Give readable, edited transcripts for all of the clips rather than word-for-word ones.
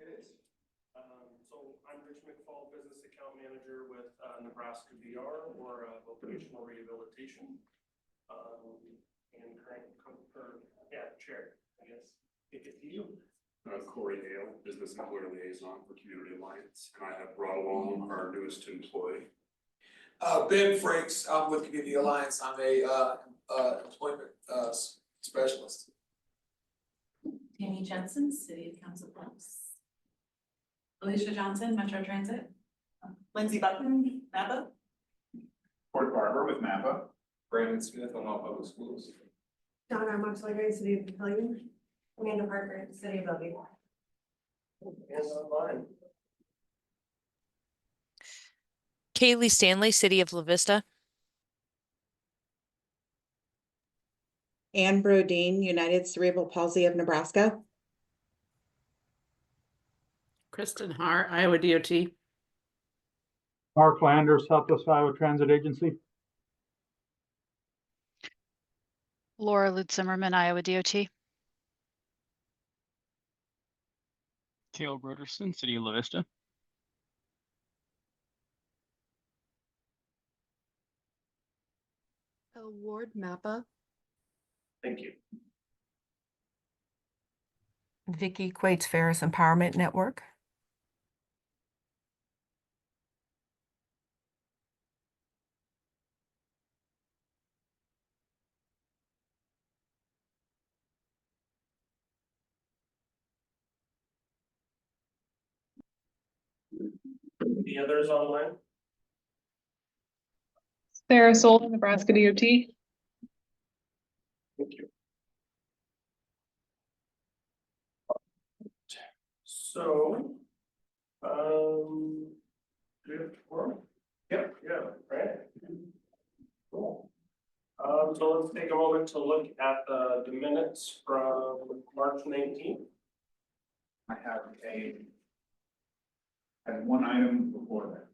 It is. So I'm Rich McFall, Business Account Manager with Nebraska VR or Vocational Rehabilitation. And chair, I guess. Take it to you. Corey Hale, Business Employer Liaison for Community Alliance, and I have brought along our newest employee. Ben Frakes, I'm with Community Alliance. I'm a employment specialist. Tammy Jensen, City Council Bluffs. Alicia Johnson, Metro Transit. Lindsay Button, MAPA. Court Barber with MAPA. Brandon Smith, Omaha Public Schools. Donna Moxley, City of Papillion. Amanda Parker, City of Bellevue. And online. Kaylee Stanley, City of La Vista. Ann Brodeen, United Cerebral Palsy of Nebraska. Kristen Hart, Iowa DOT. Mark Landers, Southwest Iowa Transit Agency. Laura Lutz-Zimmerman, Iowa DOT. Cale Broderson, City of La Vista. Ward, MAPA. Thank you. Vicki Quates Ferris Empowerment Network. Any others online? Sarah Soul, Nebraska DOT. Thank you. So, do we have four? Yep, yeah, right. Cool. So let's take a moment to look at the minutes from March 19th. I have one item before that.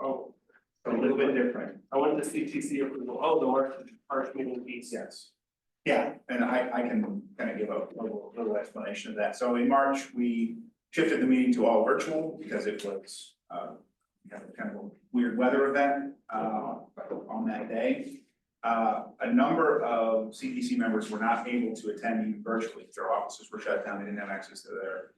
Oh, A little bit different. I went to CTC approval. Oh, the March meeting piece. Yes. Yeah, and I can kind of give a little explanation of that. So in March, we shifted the meeting to all virtual because it was kind of a weird weather event on that day. A number of CTC members were not able to attend even virtually. Their offices were shut down. They didn't have access to their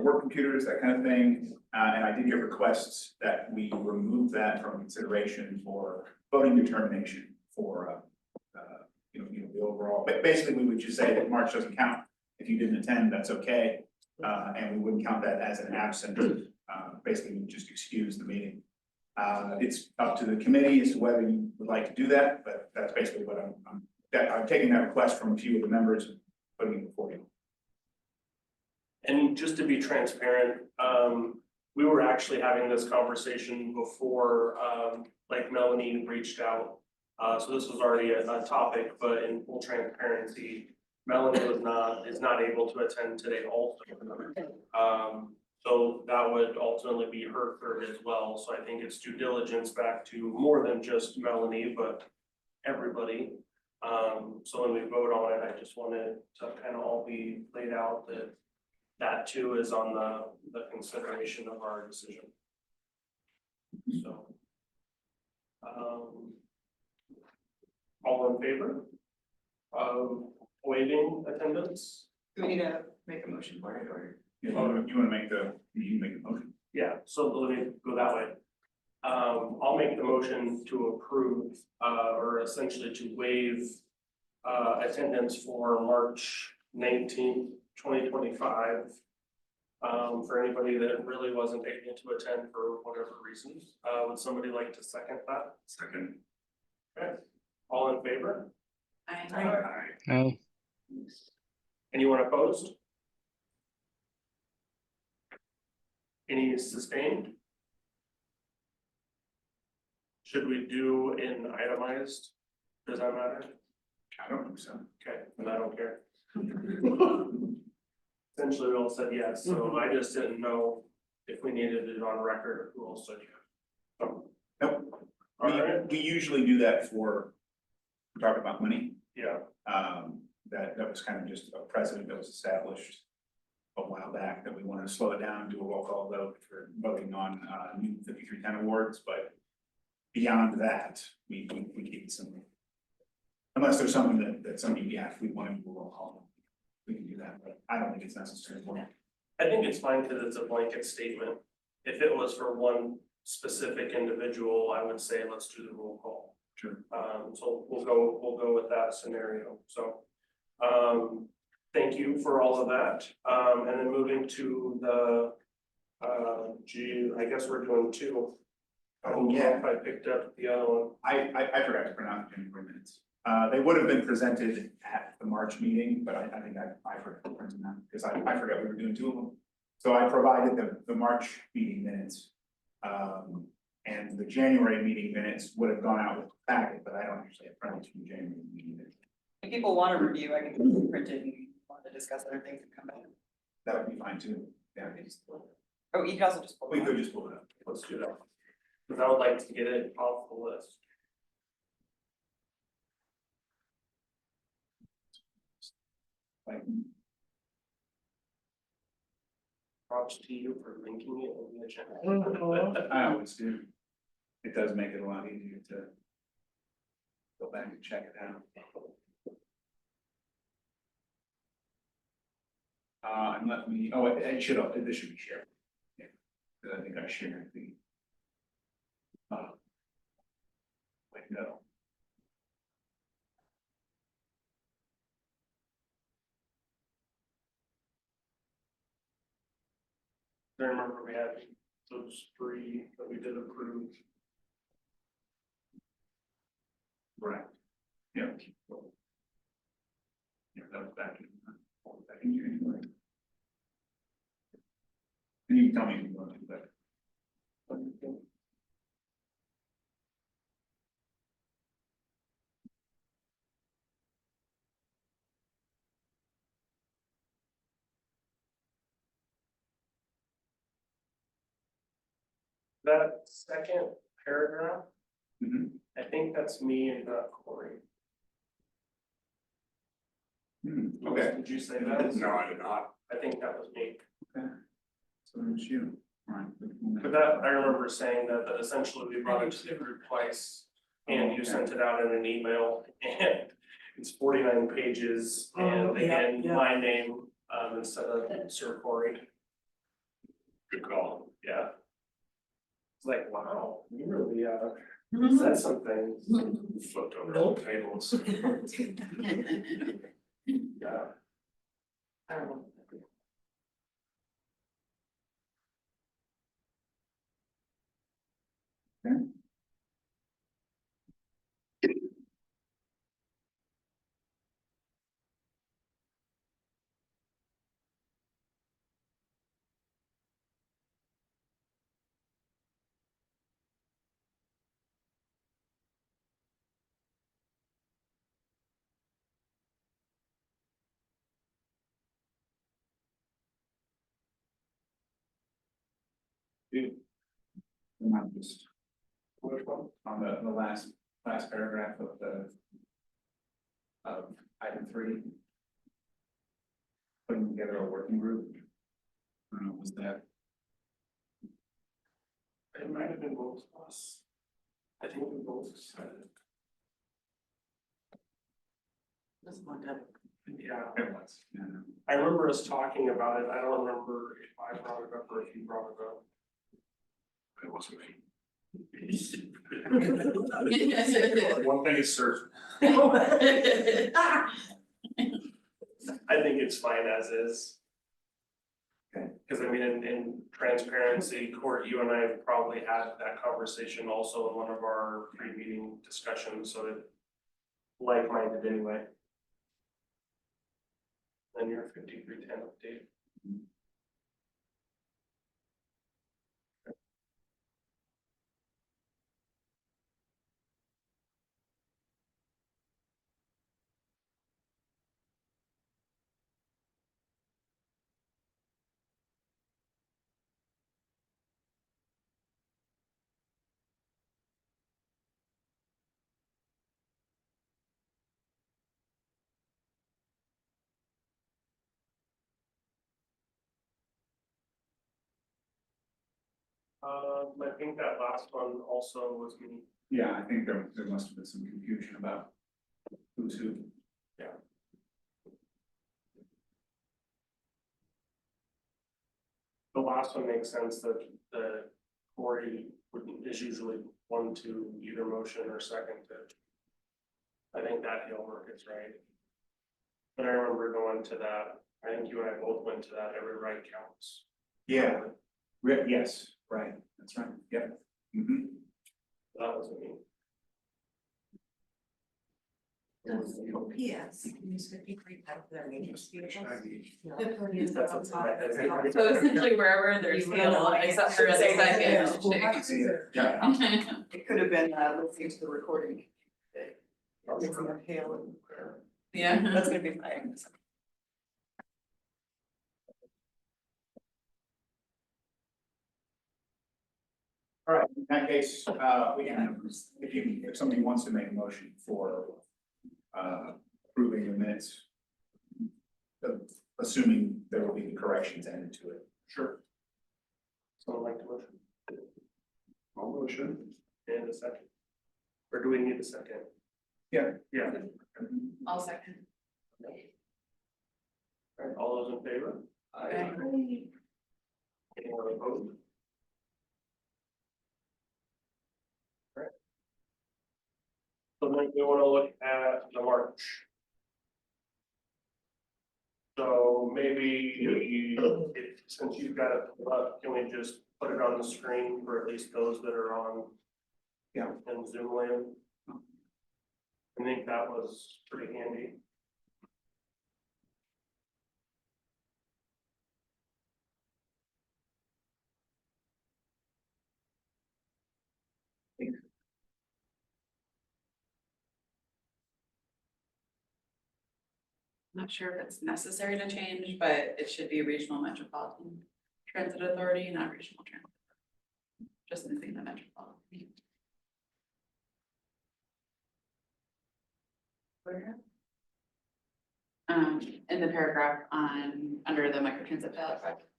work computers, that kind of thing. And I did get requests that we remove that from consideration for voting determination for the overall. But basically, we would just say that March doesn't count. If you didn't attend, that's okay. And we wouldn't count that as an absent. Basically, we would just excuse the meeting. It's up to the committee as to whether you would like to do that, but that's basically what I'm taking that request from a few of the members and putting it before you. And just to be transparent, we were actually having this conversation before, like Melanie reached out. So this was already a topic, but in full transparency, Melanie is not able to attend today also. So that would ultimately be her third as well. So I think it's due diligence back to more than just Melanie, but everybody. So when we vote on it, I just wanted to kind of all be laid out that too is on the consideration of our decision. So, all in favor of waiving attendance? Do we need to make a motion for it or? You want to make the motion? Yeah, so let me go that way. I'll make the motion to approve, or essentially to waive attendance for March 19th, 2025. For anybody that really wasn't able to attend for whatever reasons. Would somebody like to second that? Second. Okay, all in favor? Aye. Anyone opposed? Any sustained? Should we do an itemized? Does that matter? I don't think so. Okay, and I don't care. Essentially, we all said yes, so I just didn't know if we needed it on record or who else said yes. Nope. All right. We usually do that for talk about money. Yeah. That was kind of just a precedent that was established a while back that we want to slow it down, do a roll call vote for voting on new 5310 awards, but beyond that, we keep it simple. Unless there's something that somebody, yeah, if we want to do a roll call, we can do that, but I don't think it's necessary. I think it's fine because it's a blanket statement. If it was for one specific individual, I would say let's do the roll call. Sure. So we'll go with that scenario, so. Thank you for all of that, and then moving to the, I guess we're doing two. I don't know if I picked up the other one. I forgot to print out the January minutes. They would have been presented at the March meeting, but I think I forgot to print them out because I forgot we were doing two of them. So I provided the March meeting minutes. And the January meeting minutes would have gone out with the packet, but I don't actually have printed to the January meeting minutes. If people want to review, I can print it and want to discuss other things and come back. That would be fine too. Yeah, Oh, you can also just pull we it could up. just pull it up. Let's do that. Because I would like to get it off the list. Like, Props to you for linking it in the agenda. I always do. It does make it a lot easier to go back and check it out. And let me, oh, it should, this should be shared. Yeah, 'cause I think I shared the. Wait, no. I remember we had those three that we did approve. Right. Yeah. Yeah, that was back in January. And you can tell me if you want to do that. That second paragraph, Mhm. I think that's me and not Corey. Okay. Did you say that? No, I did not. I think that was me. So it's you. Right. But that, I remember saying that essentially we brought it to the group twice. And you sent it out in an email and it's 49 pages and again, my name instead of Sir Corey. Good call. Yeah. It's like, wow, you really said some things. Flipped over all the tables. Yeah. I don't know. Dude. I'm not just Which one? on the last paragraph of the. Item 3. Putting together a working group. I don't know, was that? It might have been both of us. I think we both decided. This one, yeah. It was. Yeah. I remember us talking about it. I don't remember if I brought it up or if you brought it up. It wasn't me. One thing is certain. I think it's fine as is. Okay. Cause I mean, in transparency, Court, you and I have probably had that conversation also in one of our pre-meeting discussions, so that like-minded anyway. Then your 5310 update. I think that last one also was me. Yeah, I think there must have been some confusion about who's who. The last one makes sense that the Cory is usually one to either motion or second it. I think that he'll work is right. But I remember going to that, I think you and I both went to that, every right counts. Yeah, yes, right, that's right, yep. Mhm. That wasn't me. Yes. Use 53 out of their majors. That's what's in my head. So essentially wherever there's hail, except for the second. Yeah. It could have been listening to the recording. Hail and. Yeah, that's gonna be fine. All right, in that case, we can, if somebody wants to make a motion for approving the minutes, assuming there will be the corrections added to it. Sure. Someone like to motion? I'll motion. And a second. Or do we need a second? Yeah. Yeah. I'll second. Alright, all those in favor? Anyone opposed? Alright. So then we wanna look at the March. So maybe since you've got it pulled up, can we just put it on the screen for at least those that are on? Yeah. In Zoom land? I think that was pretty handy. Not sure if it's necessary to change, but it should be regional metropolitan transit authority, not regional transit. Just missing the metropolitan. Where? In the paragraph on, under the microtransit pilot project.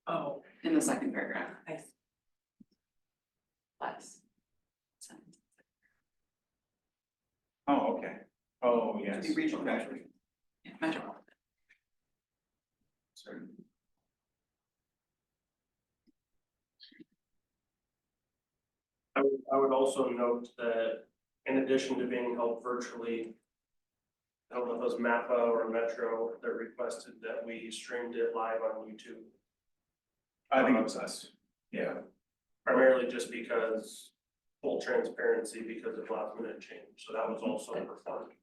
Oh. In the second paragraph. Less. Sentence. Oh, okay. Oh, yes. To be regional Okay. metro. Yeah, metropolitan. Sorry. I would also note that in addition to being held virtually, I don't know if it was MAPA or Metro that requested that we streamed it live on YouTube. I think it was us. Yeah. Primarily just because full transparency because of last minute change, so that was also performed.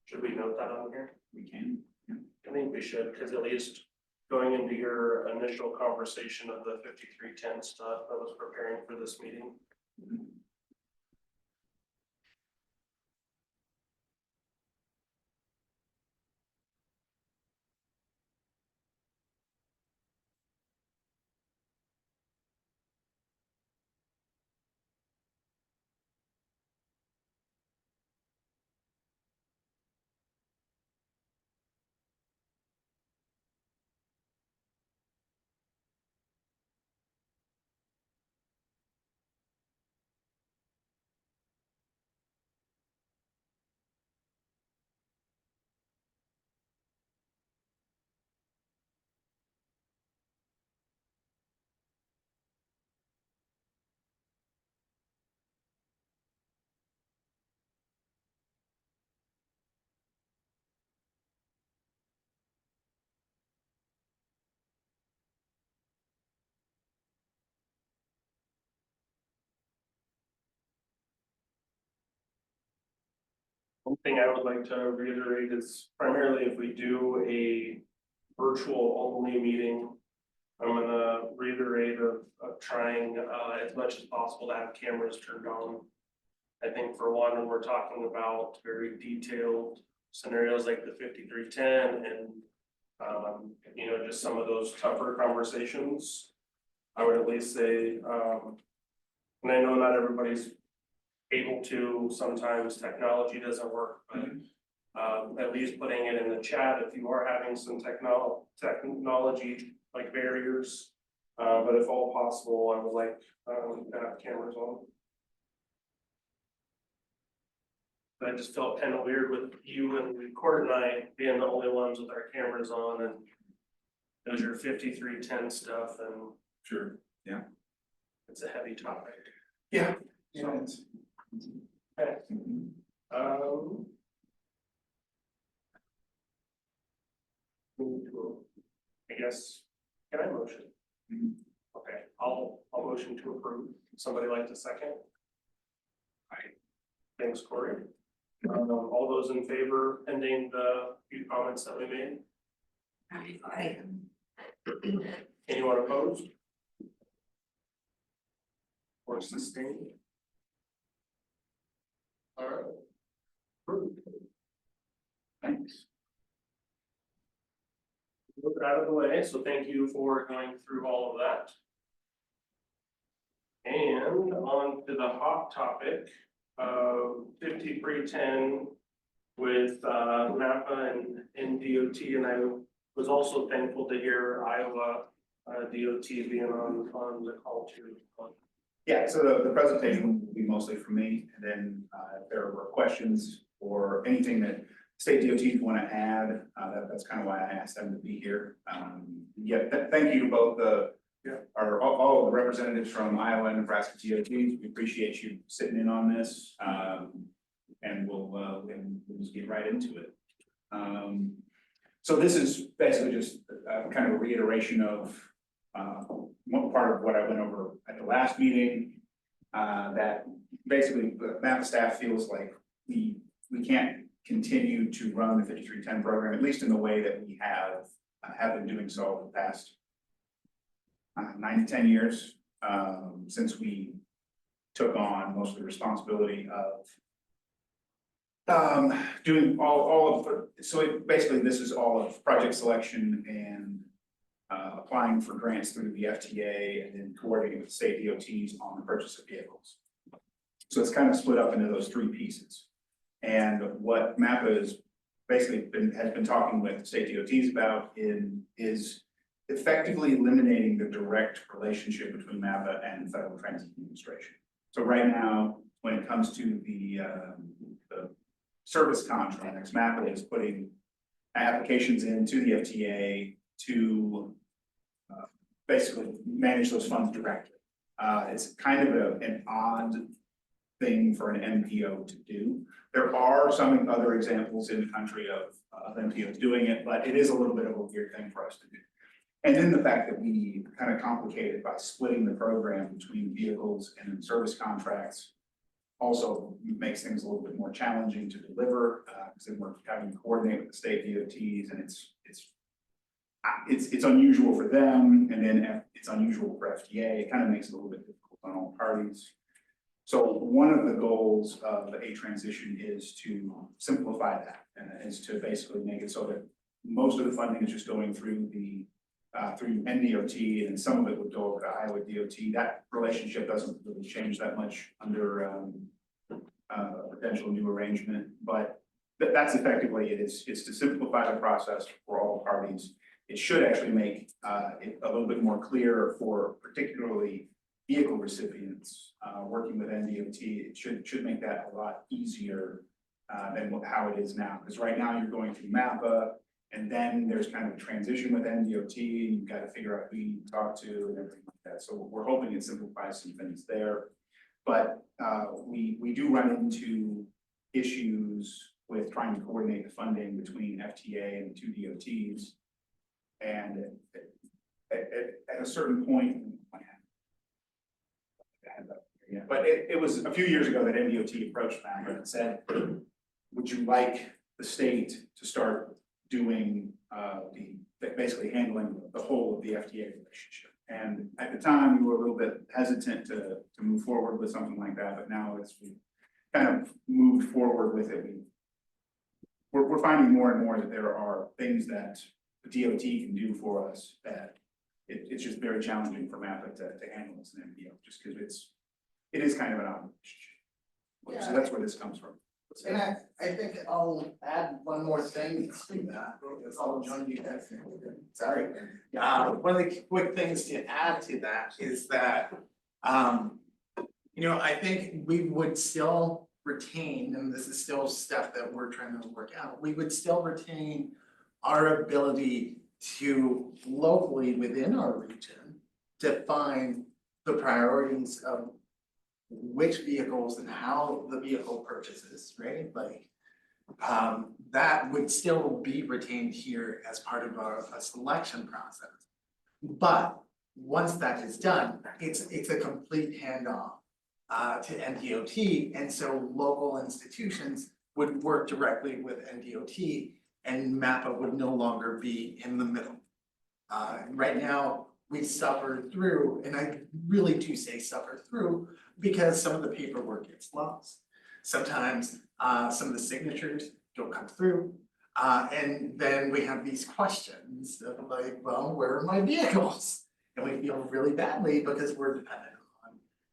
Should we note that on here? We can. Yeah. I think we should, because at least going into your initial conversation of the 5310 stuff, I was preparing for this meeting. One thing I would like to reiterate is primarily if we do a virtual only meeting, I'm gonna reiterate of trying as much as possible to have cameras turned on. I think for one, when we're talking about very detailed scenarios like the 5310 and you know, just some of those tougher conversations, I would at least say, and I know not everybody's able to, sometimes technology doesn't work, but at least putting it in the chat, if you are having some technology like barriers, But if all possible, I would like, to have cameras on. But I just felt kind of weird with you and Court and I being the only ones with our cameras on, and those are 5310 stuff, and Sure, yeah. it's a heavy topic. Yeah. So, okay. I guess, can I motion? Okay, I'll motion to approve. Somebody like to second? Thanks, Corey. All those in favor, pending the few comments that we made? Aye. Anyone opposed? Or sustained? All right. Approved. Thanks. Move it out of the way, so thank you for going through all of that. And on to the hot topic of 5310 with MAPA and DOT, and I was also thankful to hear Iowa DOT being on the call too. Yeah, so the presentation will be mostly from me, and then if there were questions or anything that state DOTs want to add, that's kind of why I asked them to be here. Thank you to both all of the representatives from Iowa and Nebraska DOTs. We appreciate you sitting in on this, and we'll just get right into it. So this is basically just kind of a reiteration of one part of what I went over at the last meeting, that basically the MAPA staff feels like we can't continue to run the 5310 program, at least in the way that we have been doing so over the past 9 to 10 years, since we took on most of the responsibility of doing all of so basically this is all of project selection and applying for grants through the FTA and then coordinating with state DOTs on the purchase of vehicles. So it's kind of split up into those three pieces. And what MAPA has basically has been talking with state DOTs about is effectively eliminating the direct relationship between MAPA and Federal Transit Administration. So right now, when it comes to the service contracts, MAPA is putting applications into the FTA to basically manage those funds directly. It's kind of an odd thing for an MPO to do. There are some other examples in the country of MPOs doing it, but it is a little bit of a weird thing for us to do. And then the fact that we kind of complicate it by splitting the program between vehicles and service contracts also makes things a little bit more challenging to deliver, because then we're having to coordinate with the state DOTs, and it's unusual for them, and then it's unusual for FTA. It kind of makes it a little bit difficult on all parties. So one of the goals of a transition is to simplify that, and is to basically make it so that most of the funding is just going through through NDOT, and some of it would go over to Iowa DOT. That relationship doesn't really change that much under a potential new arrangement, but that's effectively it. It's to simplify the process for all parties. It should actually make it a little bit more clear for particularly vehicle recipients working with NDOT. It should make that a lot easier than how it is now. Because right now you're going through MAPA, and then there's kind of a transition with NDOT. You've got to figure out who you talk to and everything like that. So we're hoping it simplifies some things there. But we do run into issues with trying to coordinate the funding between FTA and the two DOTs. And at a certain point, but it was a few years ago that NDOT approached MAPA and said, would you like the state to start doing basically handling the whole of the FTA relationship? And at the time, we were a little bit hesitant to move forward with something like that, but now as we kind of moved forward with it, we're finding more and more that there are things that the DOT can do for us that it's just very challenging for MAPA to handle as an MPO, just because it is kind of an odd relationship. So that's where this comes from. And I think I'll add one more thing to that, it's all joined you guys. Sorry. One of the quick things to add to that is that, I think we would still retain, and this is still stuff that we're trying to work out, we would still retain our ability to locally within our region define the priorities of which vehicles and how the vehicle purchases, right? Like, that would still be retained here as part of a selection process. But once that is done, it's a complete handoff to NDOT, and so local institutions would work directly with NDOT, and MAPA would no longer be in the middle. Right now, we suffer through, and I really do say suffer through, because some of the paperwork gets lost. Sometimes some of the signatures don't come through. And then we have these questions of like, well, where are my vehicles? And we feel really badly because we're dependent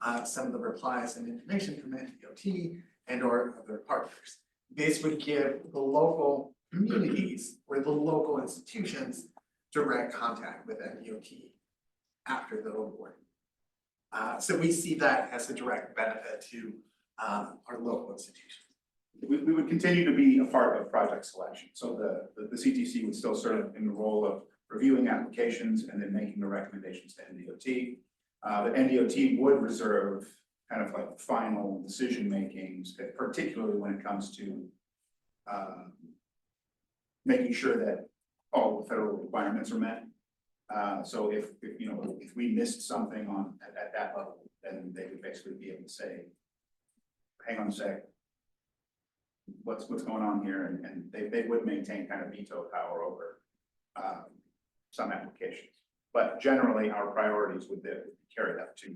on some of the replies and information from NDOT and or other partners. This would give the local communities or the local institutions direct contact with NDOT after the award. So we see that as a direct benefit to our local institutions. We would continue to be a part of project selection, so the CTC would still serve in the role of reviewing applications and then making the recommendations to NDOT. The NDOT would reserve kind of like final decision makings, particularly when it comes to making sure that all the federal requirements are met. So if we missed something at that level, then they would basically be able to say, hang on a sec, what's going on here, and they would maintain kind of veto power over some applications. But generally, our priorities would carry that to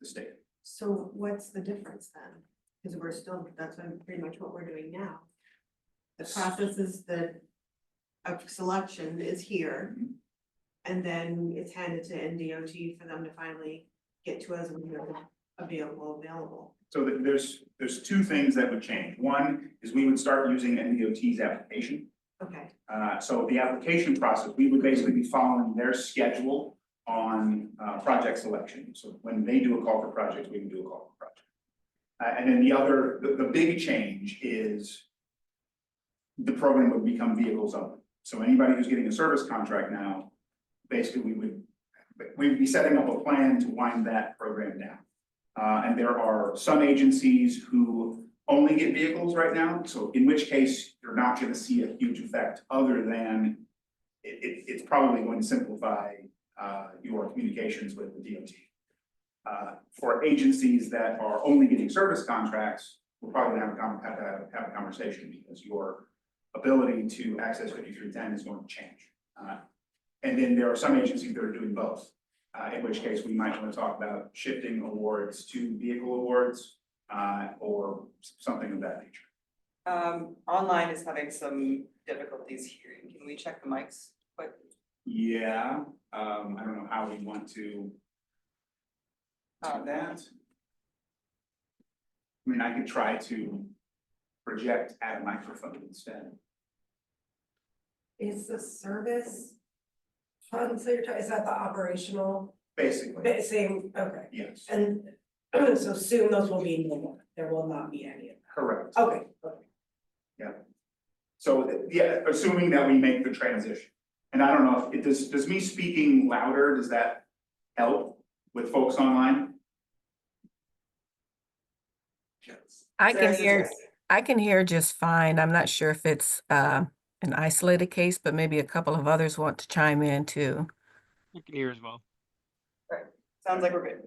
the state. So what's the difference then? Because that's pretty much what we're doing now. The process is of selection is here. And then it's handed to NDOT for them to finally get to us when they're available. So there's two things that would change. One is we would start using NDOT's application. Okay. So the application process, we would basically be following their schedule on project selection. So when they do a call for projects, we can do a call for project. And then the big change is the program would become vehicles only. So anybody who's getting a service contract now, basically we would be setting up a plan to wind that program down. And there are some agencies who only get vehicles right now, so in which case you're not going to see a huge effect other than it's probably going to simplify your communications with the DOT. For agencies that are only getting service contracts, we're probably going to have a conversation because your ability to access 5310 is going to change. And then there are some agencies that are doing both, in which case we might want to talk about shifting awards to vehicle awards or something of that nature. Online is having some difficulties hearing. Can we check the mics quick? Yeah, I don't know how we want to do that. I mean, I could try to project at a microphone instead. Is the service fund, so is that the operational? Basically. Same, okay. Yes. And so soon those will be no more. There will not be any of that. Correct. Okay. Yeah. So, yeah, assuming that we make the transition. And I don't know if does me speaking louder, does that help with folks online? Yes. I can hear just fine. I'm not sure if it's an isolated case, but maybe a couple of others want to chime in too. I can hear as well. Right, sounds like we're good.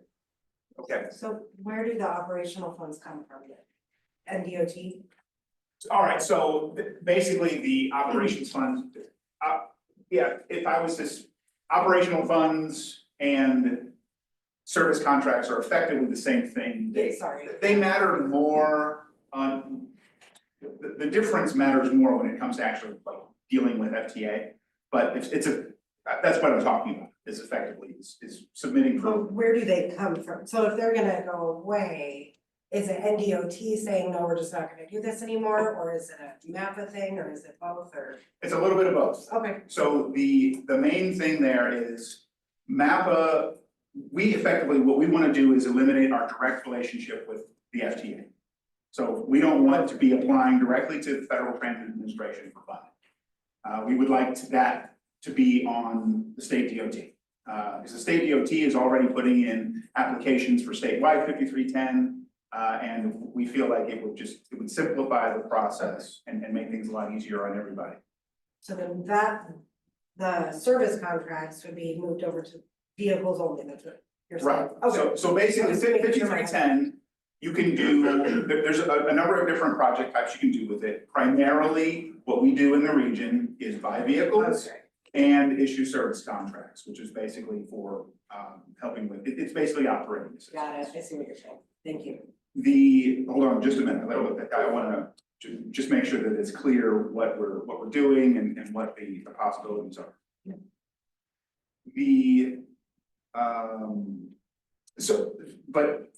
Okay. So where do the operational funds come from then? NDOT? All right, so basically the operations fund, yeah, if I was to, operational funds and service contracts are effectively the same thing. They matter more on, the difference matters more when it comes to actually like dealing with FTA. But that's what I'm talking about, is effectively is submitting for. But where do they come from? So if they're gonna go away, is it NDOT saying, no, we're just not gonna do this anymore, or is it a MAPA thing, or is it both, or? It's a little bit of both. Okay, So the main thing there is MAPA, we effectively, what we want to do is eliminate our direct relationship with the FTA. So we don't want to be applying directly to the Federal Transit Administration for funding. We would like that to be on the state DOT. Because the state DOT is already putting in applications for statewide 5310. And we feel like it would simplify the process and make things a lot easier on everybody. so then the service contracts would be moved over to vehicles only, that's what you're saying? Right, Okay. so basically, Just making sure. 5310, you can do, there's a number of different project types you can do with it. Primarily, what we do in the region is buy vehicles Okay. and issue service contracts, which is basically for helping with, it's basically operating assistance. Got it, I see what you're saying, thank you. Hold on just a minute, I wanna just make sure that it's clear what we're doing and what the possibilities are. Yeah. But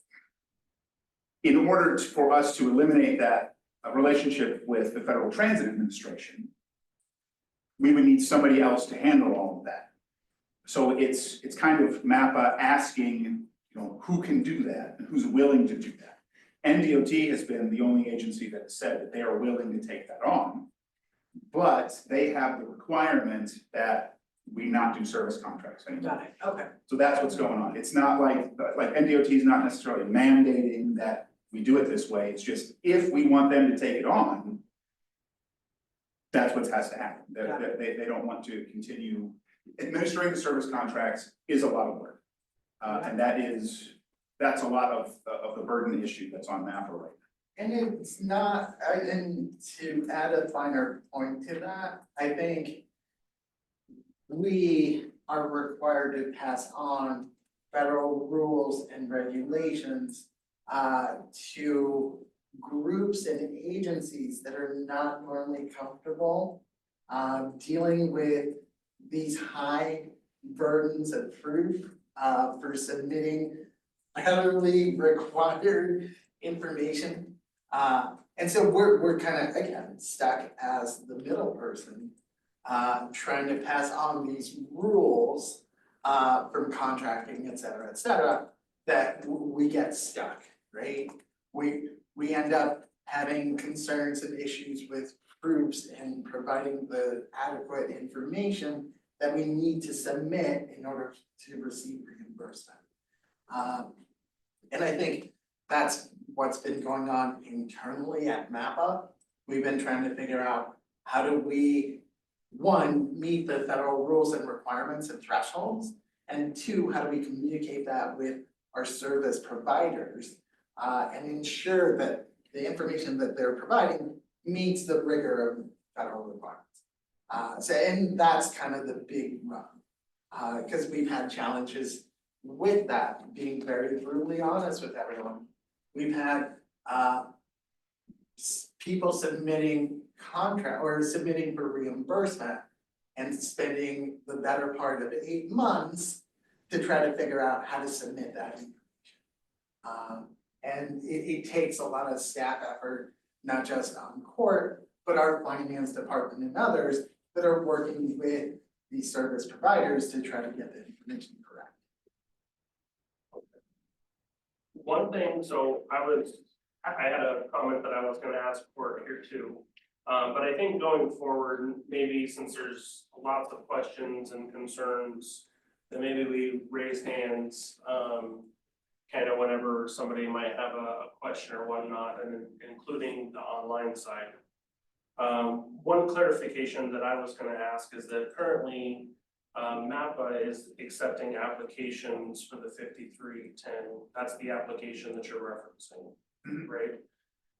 in order for us to eliminate that relationship with the Federal Transit Administration, we would need somebody else to handle all of that. So it's kind of MAPA asking, who can do that and who's willing to do that. NDOT has been the only agency that has said that they are willing to take that on, but they have the requirement that we not do service contracts anymore. Got it, okay. So that's what's going on. It's not like NDOT is not necessarily mandating that we do it this way. It's just if we want them to take it on, that's what has to happen. They don't want to continue. Administering the service contracts is a lot of work. And that's a lot of the burden issue that's on MAPA right now. And it's not, and to add a finer point to that, I think we are required to pass on federal rules and regulations to groups and agencies that are not normally comfortable dealing with these high burdens of proof for submitting federally required information. And so we're kind of, again, stuck as the middle person trying to pass on these rules from contracting, et cetera, that we get stuck, right? We end up having concerns and issues with groups and providing the adequate information that we need to submit in order to receive reimbursement. And I think that's what's been going on internally at MAPA. We've been trying to figure out how do we, one, meet the federal rules and requirements and thresholds, and two, how do we communicate that with our service providers and ensure that the information that they're providing meets the rigor of federal requirements. And that's kind of the big run, because we've had challenges with that, being very brutally honest with everyone. We've had people submitting submitting for reimbursement and spending the better part of 8 months to try to figure out how to submit that information. And it takes a lot of staff effort, not just on court, but our finance department and others that are working with these service providers to try to get the information correct. One thing, so I had a comment that I was gonna ask for here too. But I think going forward, maybe since there's lots of questions and concerns, then maybe we raise hands, kind of whenever somebody might have a question or whatnot, and including the online side. One clarification that I was gonna ask is that currently, MAPA is accepting applications for the 5310. That's the application that you're referencing, right?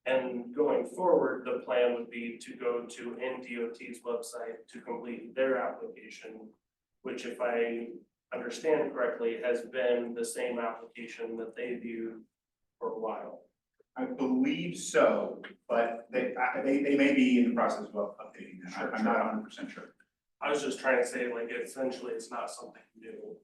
And going forward, the plan would be to go to NDOT's website to complete their application, which, if I understand correctly, has been the same application that they've used for a while. I believe so, but they may be in the process of updating that. I'm not 100% sure. I was just trying to say, like, essentially, it's not something new.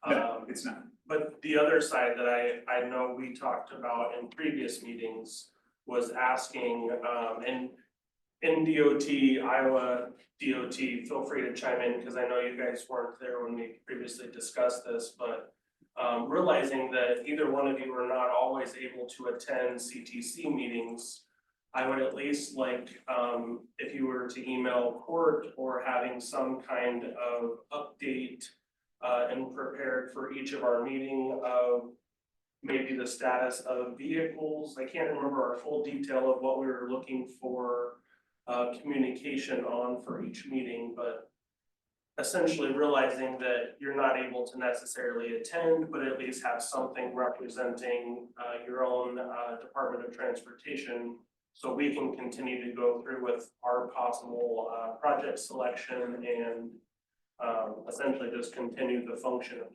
No, it's not. But the other side that I know we talked about in previous meetings was asking, and in DOT, Iowa DOT, feel free to chime in, because I know you guys weren't there when we previously discussed this, but realizing that either one of you are not always able to attend CTC meetings, I would at least like, if you were to email court or having some kind of update and prepared for each of our meeting of maybe the status of vehicles. I can't remember our full detail of what we were looking for communication on for each meeting, but essentially realizing that you're not able to necessarily attend, but at least have something representing your own Department of Transportation, so we can continue to go through with our possible project selection and essentially just continue the function of.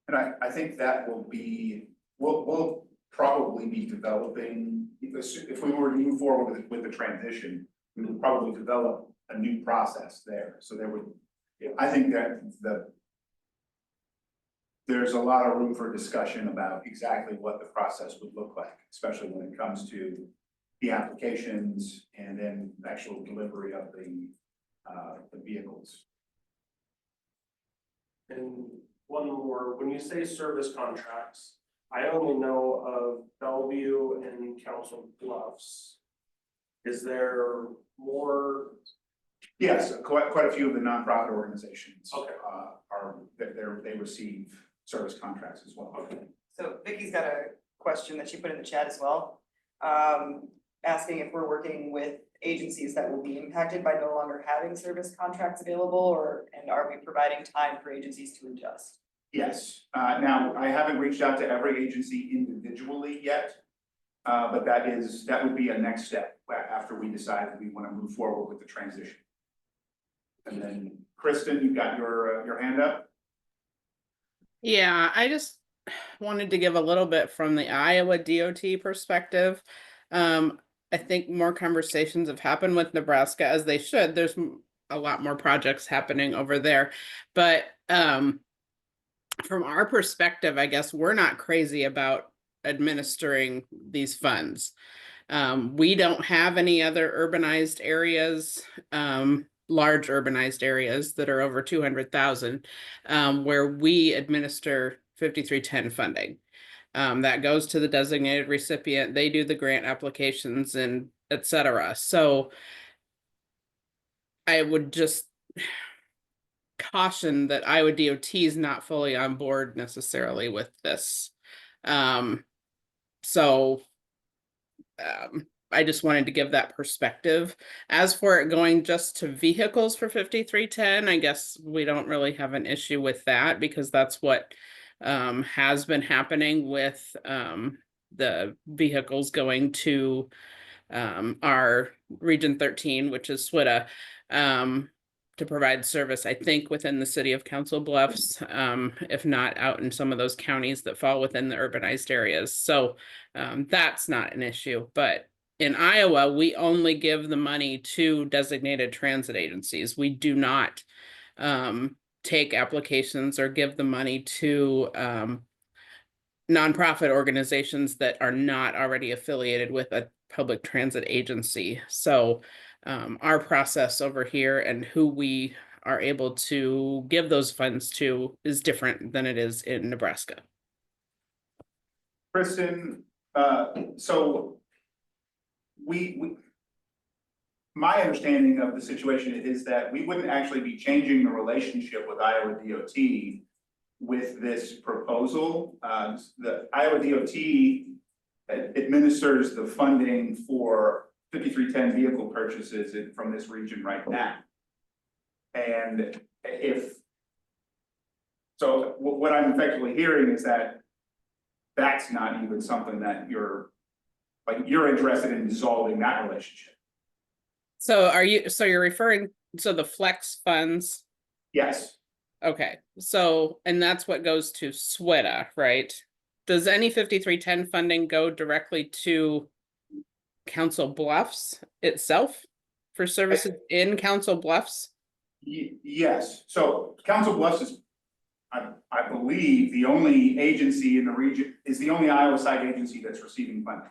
And I think that will be, we'll probably be developing, if we were to move forward with the transition, we would probably develop a new process there. So there would, I think that there's a lot of room for discussion about exactly what the process would look like, especially when it comes to the applications and then the actual delivery of the vehicles. And one more, when you say service contracts, I only know of Bellevue and Council Bluffs. Is there more? Yes, quite a few of the nonprofit organizations Okay. they receive service contracts as well. Okay. So Vicky's got a question that she put in the chat as well. Asking if we're working with agencies that will be impacted by no longer having service contracts available, and are we providing time for agencies to adjust? Yes, now I haven't reached out to every agency individually yet. But that would be a next step after we decide that we want to move forward with the transition. And then Kristen, you've got your hand up. Yeah, I just wanted to give a little bit from the Iowa DOT perspective. I think more conversations have happened with Nebraska, as they should. There's a lot more projects happening over there. But from our perspective, I guess we're not crazy about administering these funds. We don't have any other urbanized areas, large urbanized areas that are over 200,000, where we administer 5310 funding. That goes to the designated recipient. They do the grant applications and et cetera. So I would just caution that Iowa DOT is not fully on board necessarily with this. I just wanted to give that perspective. As for it going just to vehicles for 5310, I guess we don't really have an issue with that, because that's what has been happening with the vehicles going to our Region 13, which is SWITA, to provide service, I think, within the city of Council Bluffs, if not out in some of those counties that fall within the urbanized areas. So that's not an issue. But in Iowa, we only give the money to designated transit agencies. We do not take applications or give the money to nonprofit organizations that are not already affiliated with a public transit agency. So our process over here and who we are able to give those funds to is different than it is in Nebraska. Kristen, so my understanding of the situation is that we wouldn't actually be changing the relationship with Iowa DOT with this proposal. The Iowa DOT administers the funding for 5310 vehicle purchases from this region right now. And what I'm effectively hearing is that that's not even something that you're interested in dissolving that relationship. So you're referring to the flex funds? Yes. Okay, so, and that's what goes to SWITA, right? Does any 5310 funding go directly to Council Bluffs itself for services in Council Bluffs? Yes, so Council Bluffs is, I believe the only agency in the region is the only Iowa side agency that's receiving funding.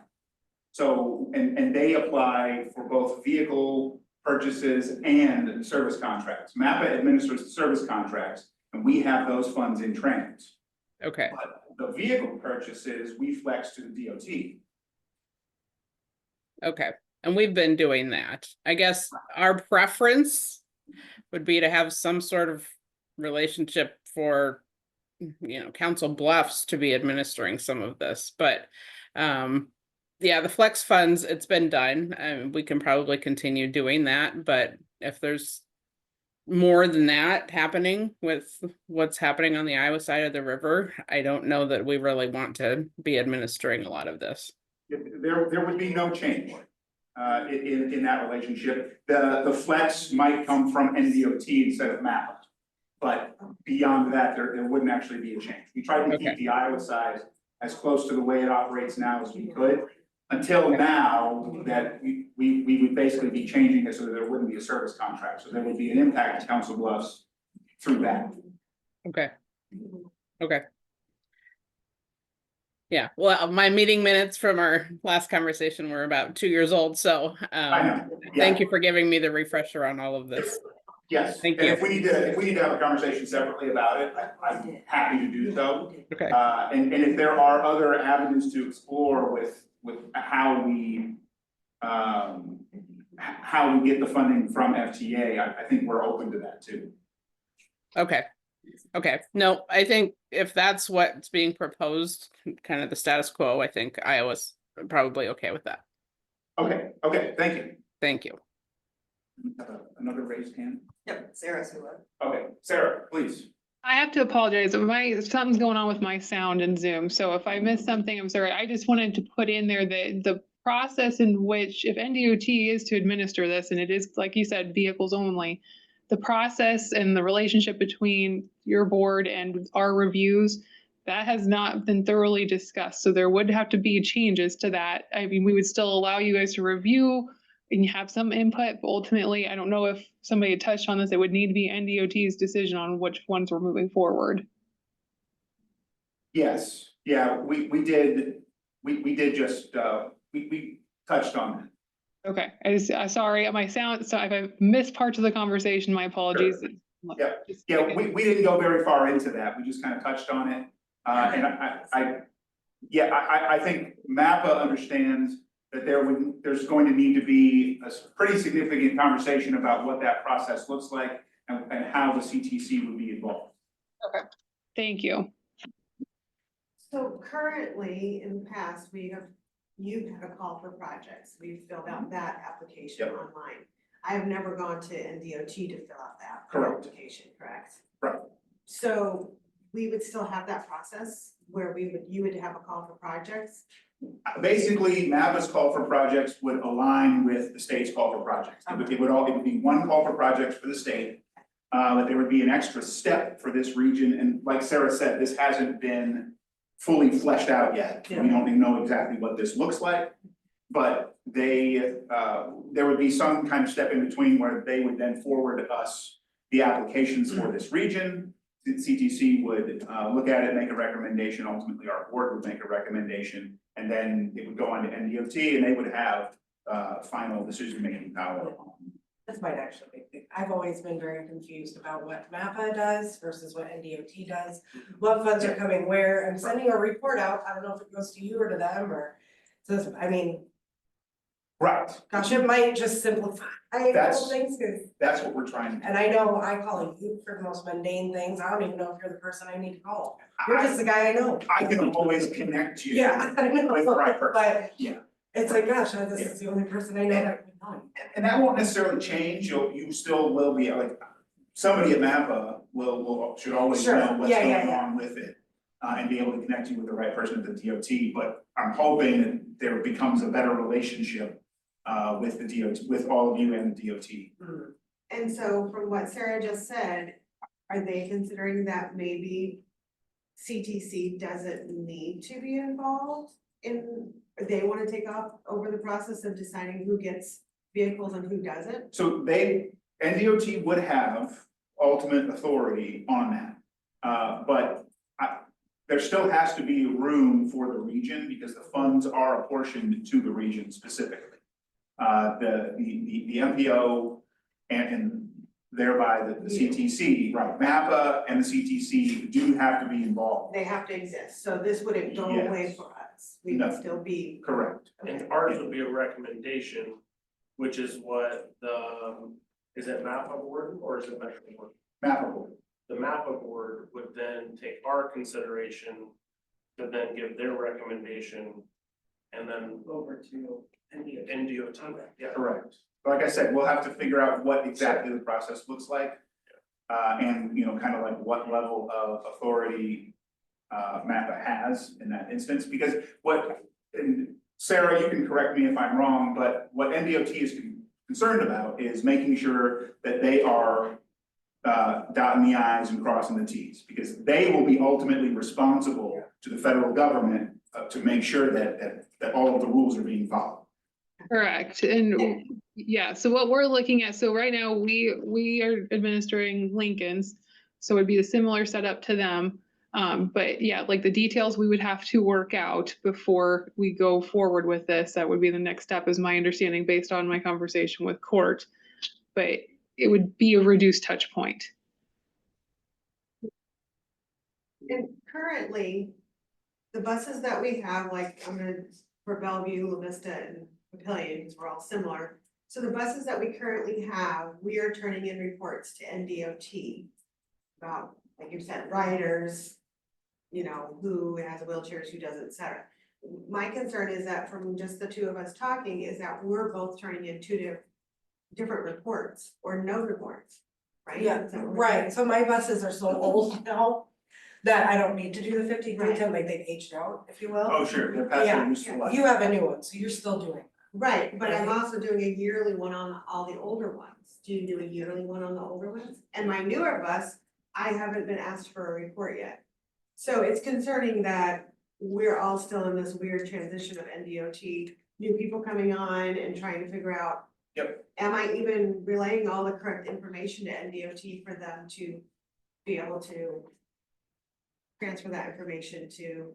So, and they apply for both vehicle purchases and service contracts. MAPA administers the service contracts, and we have those funds in trans. Okay, But the vehicle purchases, we flex to the DOT. okay. And we've been doing that. I guess our preference would be to have some sort of relationship for, Council Bluffs to be administering some of this, but, yeah, the flex funds, it's been done, and we can probably continue doing that, but if there's more than that happening with what's happening on the Iowa side of the river, I don't know that we really want to be administering a lot of this. There would be no change in that relationship. The flex might come from NDOT instead of MAPA. But beyond that, there wouldn't actually be a change. We tried to keep the Iowa side as close to the way it operates now as we could. Until now, that we would basically be changing it so that there wouldn't be a service contract. So there would be an impact to Council Bluffs through that. Okay. Okay. Yeah, well, my meeting minutes from our last conversation were about 2 years old, so I know. Thank you for giving me the refresher on all of this. Yes, Thank and you. if we need to have a conversation separately about it, I'm happy to do so. Okay. And if there are other avenues to explore with how we get the funding from FTA, I think we're open to that too. Okay. Okay, no, I think if that's what's being proposed, kind of the status quo, I think Iowa's probably okay with that. Okay, thank you. Thank you. Another raised hand? Yep, Sarah's who would. Okay, Sarah, please. I have to apologize. Something's going on with my sound in Zoom. So if I missed something, I'm sorry. I just wanted to put in there the process in which if NDOT is to administer this, and it is, like you said, vehicles only, the process and the relationship between your board and our reviews, that has not been thoroughly discussed. So there would have to be changes to that. I mean, we would still allow you guys to review and have some input, but ultimately, I don't know if somebody had touched on this, it would need to be NDOT's decision on which ones we're moving forward. Yes, yeah, we did just, we touched on that. Okay, sorry, my sound, so if I missed parts of the conversation, my apologies. Sure. Yeah, we didn't go very far into that, we just kind of touched on it. And I think MAPA understands that there's going to need to be a pretty significant conversation about what that process looks like and how the CTC would be involved. Okay, thank you. So currently, in the past, you've had a call for projects, we've filled out that application online. I have never gone to NDOT to fill out that application, correct? Right. So we would still have that process where you would have a call for projects? Basically, MAPA's call for projects would align with the state's call for projects. It would be one call for projects for the state, but there would be an extra step for this region. And like Sarah said, this hasn't been fully fleshed out yet. We don't even know exactly what this looks like, but there would be some kind of step in between where they would then forward us the applications for this region. The CTC would look at it, make a recommendation. Ultimately, our board would make a recommendation, and then it would go on to NDOT, and they would have final decision-making power. This might actually be, I've always been very confused about what MAPA does versus what NDOT does. What funds are coming where? I'm sending a report out. I don't know if it goes to you or to them or says, I mean. Right. Gosh, it might just simplify a couple things, because. That's what we're trying to do. And I know I call you for the most mundane things. I don't even know if you're the person I need to call. You're just the guy I know. I can always connect you. Yeah, I know. With the right person. But yeah. It's like, gosh, this is the only person I know that can call. And that won't necessarily change. You still will be like, somebody at MAPA should always know what's going on with it. And be able to connect you with the right person at the DOT, but I'm hoping that there becomes a better relationship with the DOT, with all of you and the DOT. And so from what Sarah just said, are they considering that maybe CTC doesn't need to be involved in, they want to take over the process of deciding who gets vehicles and who doesn't? So NDOT would have ultimate authority on that. But there still has to be room for the region because the funds are apportioned to the region specifically. The MPO and thereby the CTC, right, MAPA and the CTC do have to be involved. They have to exist, so this wouldn't go away Yes. for us, we No. would still be. Correct. And ours would be a recommendation, which is what is it MAPA board or is it Metro board? MAPA board. The MAPA board would then take our consideration to then give their recommendation and then over to NDOT, yeah. Correct. Like I said, we'll have to figure out what exactly the process looks like. And, you know, kind of like what level of authority MAPA has in that instance, because and Sarah, you can correct me if I'm wrong, but what NDOT is concerned about is making sure that they are dotting the i's and crossing the t's, because they will be ultimately responsible to the federal government to make sure that all of the rules are being followed. Correct, and yeah, so what we're looking at, so right now, we are administering Lincoln's, so it'd be a similar setup to them. But yeah, like the details we would have to work out before we go forward with this. That would be the next step, is my understanding based on my conversation with Court. But it would be a reduced touch point. And currently, the buses that we have, like, for Bellevue, La Vista, and Papillion, because we're all similar. So the buses that we currently have, we are turning in reports to NDOT about, like you said, riders, you know, who has wheelchairs, who doesn't, et cetera. My concern is that from just the two of us talking, is that we're both turning in two different reports or no reports, right? Yeah, Is that what we're right, saying? so my buses are so old now that I don't need to do the 5310, like they've aged out, if you will. Oh, sure, they're past their useful life. You have a new one, so you're still doing it. Right, but I'm also doing a yearly one on all the older ones. Do you do a yearly one on the older ones? And my newer bus, I haven't been asked for a report yet. So it's concerning that we're all still in this weird transition of NDOT, new people coming on and trying to figure out. Yep. Am I even relaying all the correct information to NDOT for them to be able to transfer that information to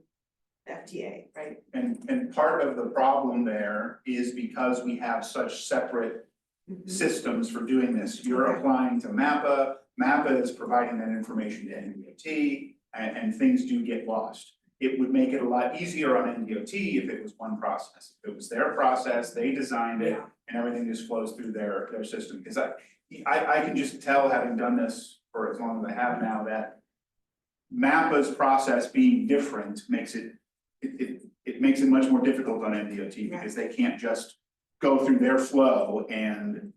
the FTA, right? And part of the problem there is because we have such separate systems for doing this. You're applying to MAPA, MAPA is providing that information to NDOT, and things do get lost. It would make it a lot easier on NDOT if it was one process. If it was their process, they designed it, and everything just flows through their system. Because I can just tell, having done this for as long as I have now, that MAPA's process being different makes it makes it much more difficult on NDOT because they can't just go through their flow and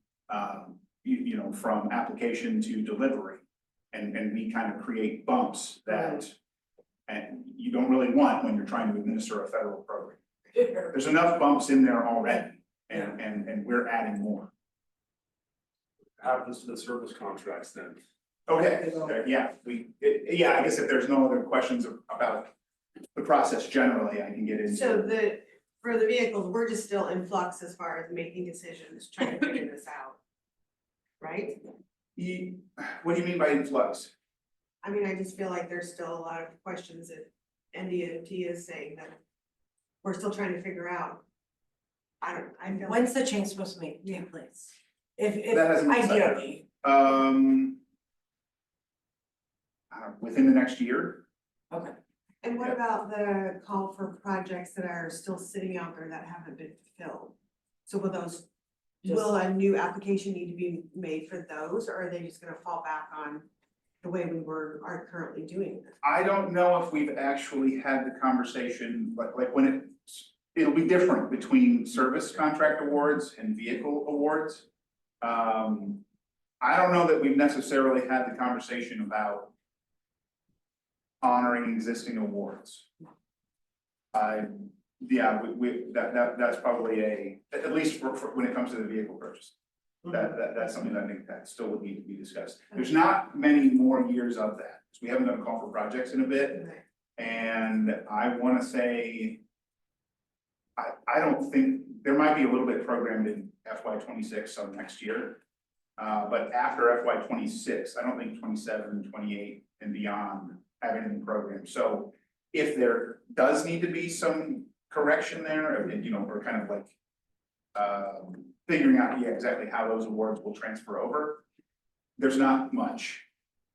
you know, from application to delivery, and we kind of create bumps that and you don't really want when you're trying to administer a federal program. There's enough bumps in there already, and we're adding more. Happens to the service contracts then. Okay, yeah, I guess if there's no other questions about the process generally, I can get into. So for the vehicles, we're just still in flux as far as making decisions, trying to figure this out. Right? What do you mean by influx? I mean, I just feel like there's still a lot of questions that NDOT is saying that we're still trying to figure out. I feel. When's the change supposed to take place? If That hasn't been decided. ideally, Within the next year. okay. And what about the call for projects that are still sitting out there that haven't been fulfilled? So will a new application need to be made for those, or are they just gonna fall back on the way we are currently doing this? I don't know if we've actually had the conversation, like when it'll be different between service contract awards and vehicle awards. I don't know that we've necessarily had the conversation about honoring existing awards. That's probably at least for when it comes to the vehicle purchase. That's something I think that still would need to be discussed. There's not many more years of that, because we haven't done a call for projects in a bit. And I wanna say, I don't think, there might be a little bit programmed in FY26, so next year. But after FY 26, I don't think 27, 28, and beyond have any programs. So if there does need to be some correction there, and we're kind of like figuring out, exactly how those awards will transfer over. There's not much,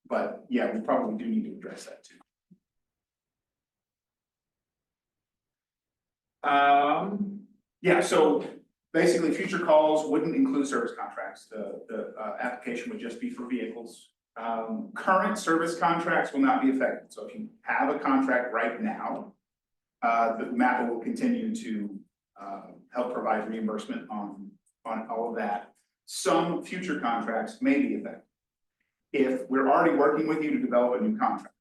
but yeah, we probably do need to address that too. Yeah, so basically future calls wouldn't include service contracts. The application would just be for vehicles. Current service contracts will not be affected. So if you have a contract right now, the MAPA will continue to help provide reimbursement on all of that. Some future contracts may be affected. If we're already working with you to develop a new contract,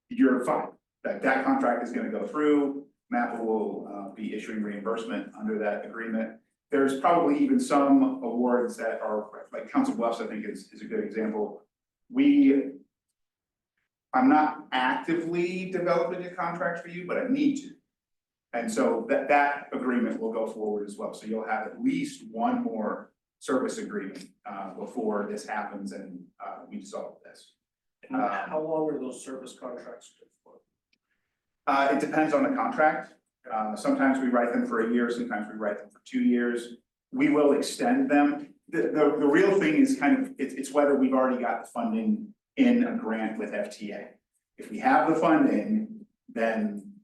you're fine. That contract is going to go through. MAPA will be issuing reimbursement under that agreement. There's probably even some awards that are like Council Bluffs, I think is a good example. I'm not actively developing a contract for you, but I need to. And so that agreement will go forward as well. So you'll have at least one more service agreement before this happens and we dissolve this. And how long are those service contracts good for? It depends on the contract. Sometimes we write them for a year, sometimes we write them for 2 years. We will extend them. The real thing is kind of, it's whether we've already got the funding in a grant with FTA. If we have the funding, then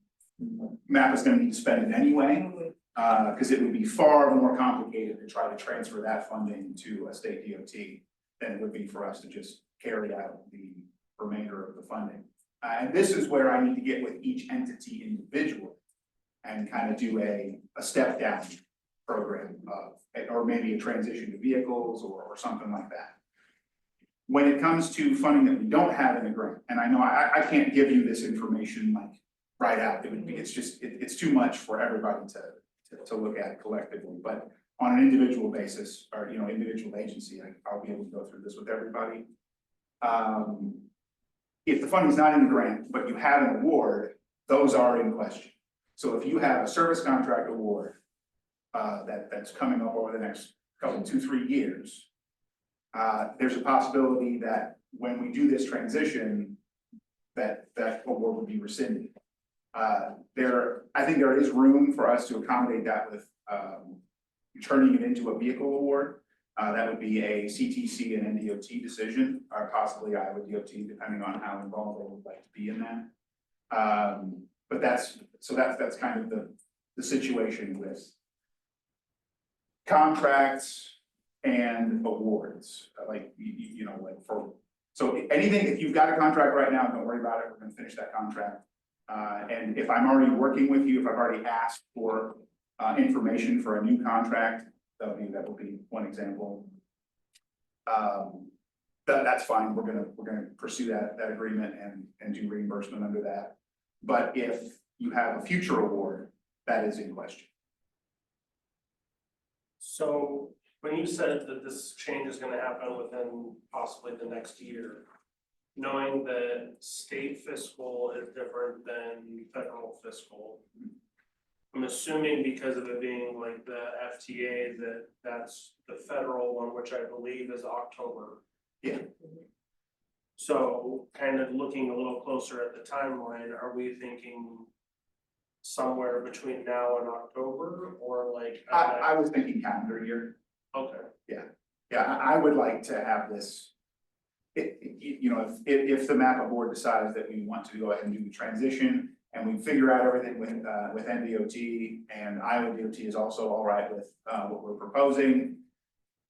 MAPA is going to need to spend it anyway, because it would be far more complicated to try to transfer that funding to a state DOT than it would be for us to just carry out the remainder of the funding. And this is where I need to get with each entity individually and kind of do a step down program or maybe a transition to vehicles or something like that. When it comes to funding that we don't have in the grant, and I know I can't give you this information like right out, it's too much for everybody to look at collectively, but on an individual basis or individual agency, I'll be able to go through this with everybody. If the funding's not in the grant, but you have an award, those are in question. So if you have a service contract award that's coming up over the next couple, 2-3 years, there's a possibility that when we do this transition, that award will be rescinded. I think there is room for us to accommodate that with turning it into a vehicle award. That would be a CTC and NDOT decision, or possibly Iowa DOT, depending on how involved they would like to be in that. But that's kind of the situation with contracts and awards. So anything, if you've got a contract right now, don't worry about it. We're going to finish that contract. And if I'm already working with you, if I've already asked for information for a new contract, that will be one example. That's fine. We're gonna pursue that agreement and do reimbursement under that. But if you have a future award, that is in question. So when you said that this change is gonna happen within possibly the next year, knowing that state fiscal is different than federal fiscal, I'm assuming because of it being like the FTA that's the federal one, which I believe is October. Yeah. So kind of looking a little closer at the timeline, are we thinking somewhere between now and October or like? I was thinking calendar year. Okay. Yeah, I would like to have this. If the MAPA board decides that we want to go ahead and do the transition and we figure out everything with NDOT and Iowa DOT is also all right with what we're proposing,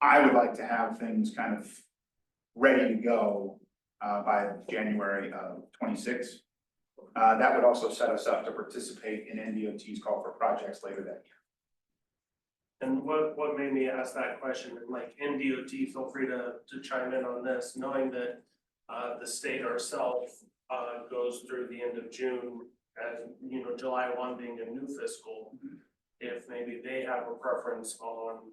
I would like to have things kind of ready to go by January of 26. That would also set us up to participate in NDOT's call for projects later that year. And what made me ask that question, and like NDOT, feel free to chime in on this, knowing that the state ourselves goes through the end of June, as July 1 being a new fiscal, if maybe they have a preference on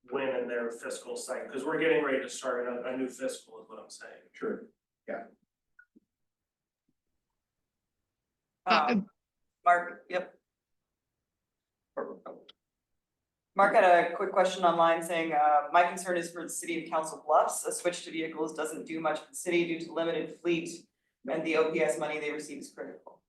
when in their fiscal cycle, because we're getting ready to start a new fiscal is what I'm saying. Sure, yeah. Mark, yep. Mark had a quick question online saying, my concern is for the city of Council Bluffs, a switch to vehicles doesn't do much for the city due to limited fleet and the OPS money they receive is critical.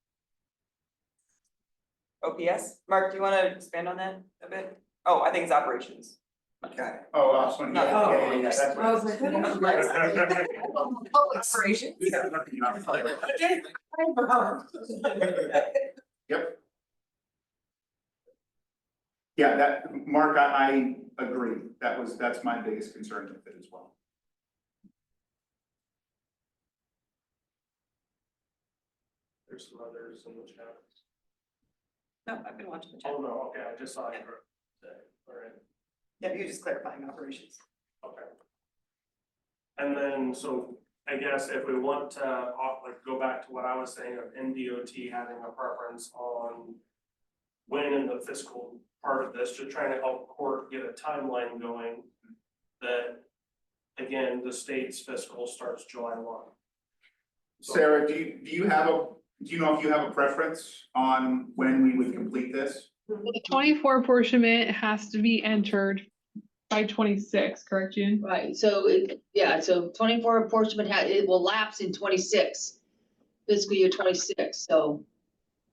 OPS, Mark, do you wanna expand on that a bit? Oh, I think it's operations. Okay. Oh, I was wondering, No. yeah, that's I was right. like, what is that? Operations. Yep. Yeah, that, Mark, I agree. That's my biggest concern with it as well. There's some others in the chat. No, I've been watching the chat. Oh, no, okay, I just saw you. All right, Yeah, you're just clarifying operations. okay. And then, so I guess if we want to, like, go back to what I was saying of NDOT having a preference on when in the fiscal part of this, to trying to help court get a timeline going, that, again, the state's fiscal starts July 1. Sarah, do you know if you have a preference on when we would complete this? The 24 apportionment has to be entered by 26, correct, June? Right, so so 24 apportionment it will lapse in 26, fiscal year 26, so.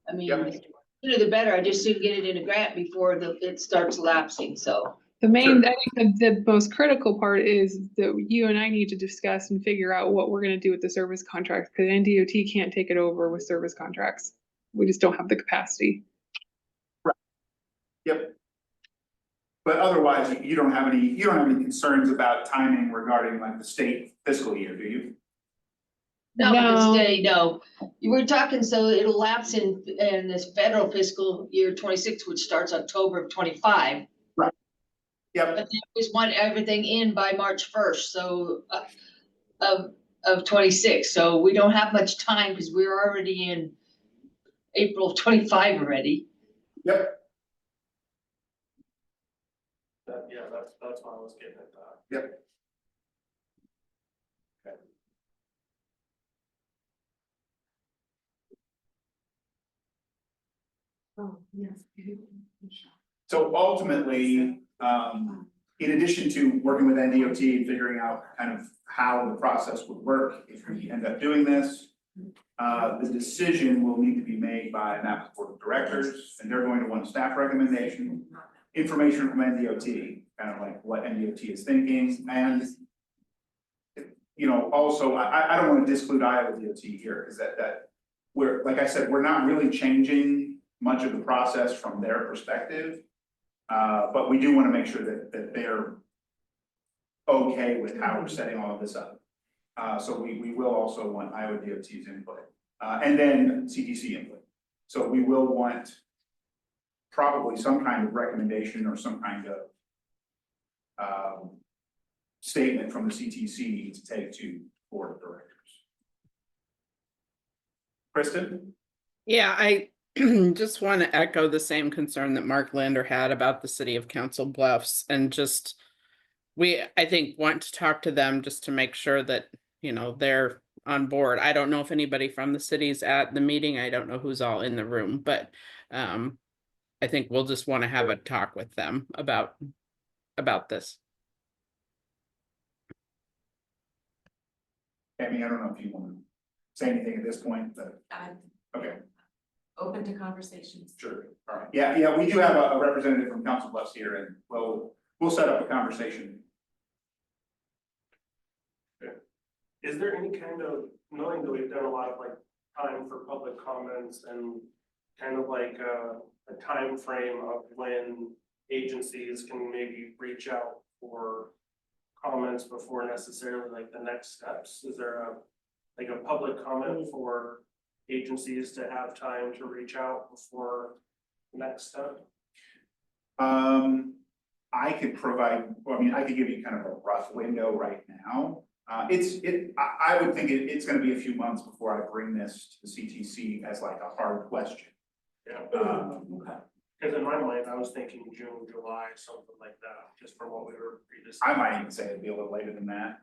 I mean, Yep. the sooner the better, I just soon get it in a grant before it starts lapsing, so. The main, Sure. I think the most critical part is that you and I need to discuss and figure out what we're gonna do with the service contracts, because NDOT can't take it over with service contracts. We just don't have the capacity. Yep. But otherwise, you don't have any concerns about timing regarding like the state fiscal year, do you? No, No. no, we're talking, so it'll lapse in this federal fiscal year 26, which starts October of 25. Right. Yep. But they always want everything in by March 1st, so of 26, so we don't have much time because we're already in April of 25 already. Yep. Yeah, that's why I was getting at that. Yep. Oh, yes. So ultimately, in addition to working with NDOT and figuring out kind of how the process would work if we end up doing this, the decision will need to be made by MAPA Board of Directors, and they're going to want a staff recommendation, information from NDOT, kind of like what NDOT is thinking, and also, I don't want to disclude Iowa DOT here, because that we're, like I said, we're not really changing much of the process from their perspective. But we do want to make sure that they're okay with how we're setting all of this up. So we will also want Iowa DOT's input, and then CTC input. So we will want probably some kind of recommendation or some kind of statement from the CTC to take to Board of Directors. Kristen? Yeah, I just want to echo the same concern that Mark Lander had about the city of Council Bluffs, and just I think want to talk to them just to make sure that they're on board. I don't know if anybody from the city's at the meeting. I don't know who's all in the room, but I think we'll just want to have a talk with them about this. Amy, I don't know if you want to say anything at this point, but okay. Open to conversations. Sure, all right, yeah, we do have a representative from Council Bluffs here, and we'll set up a conversation. Is there any kind of, knowing that we've done a lot of like time for public comments and kind of like a time frame of when agencies can maybe reach out for comments before necessarily like the next steps? Is there a public comment for agencies to have time to reach out before the next step? I could provide, I could give you kind of a rough window right now. I would think it's gonna be a few months before I bring this to the CTC as like a hard question. Yeah. Because in my mind, I was thinking June, July, something like that, just from what we were previously. I might even say it'd be a little later than that.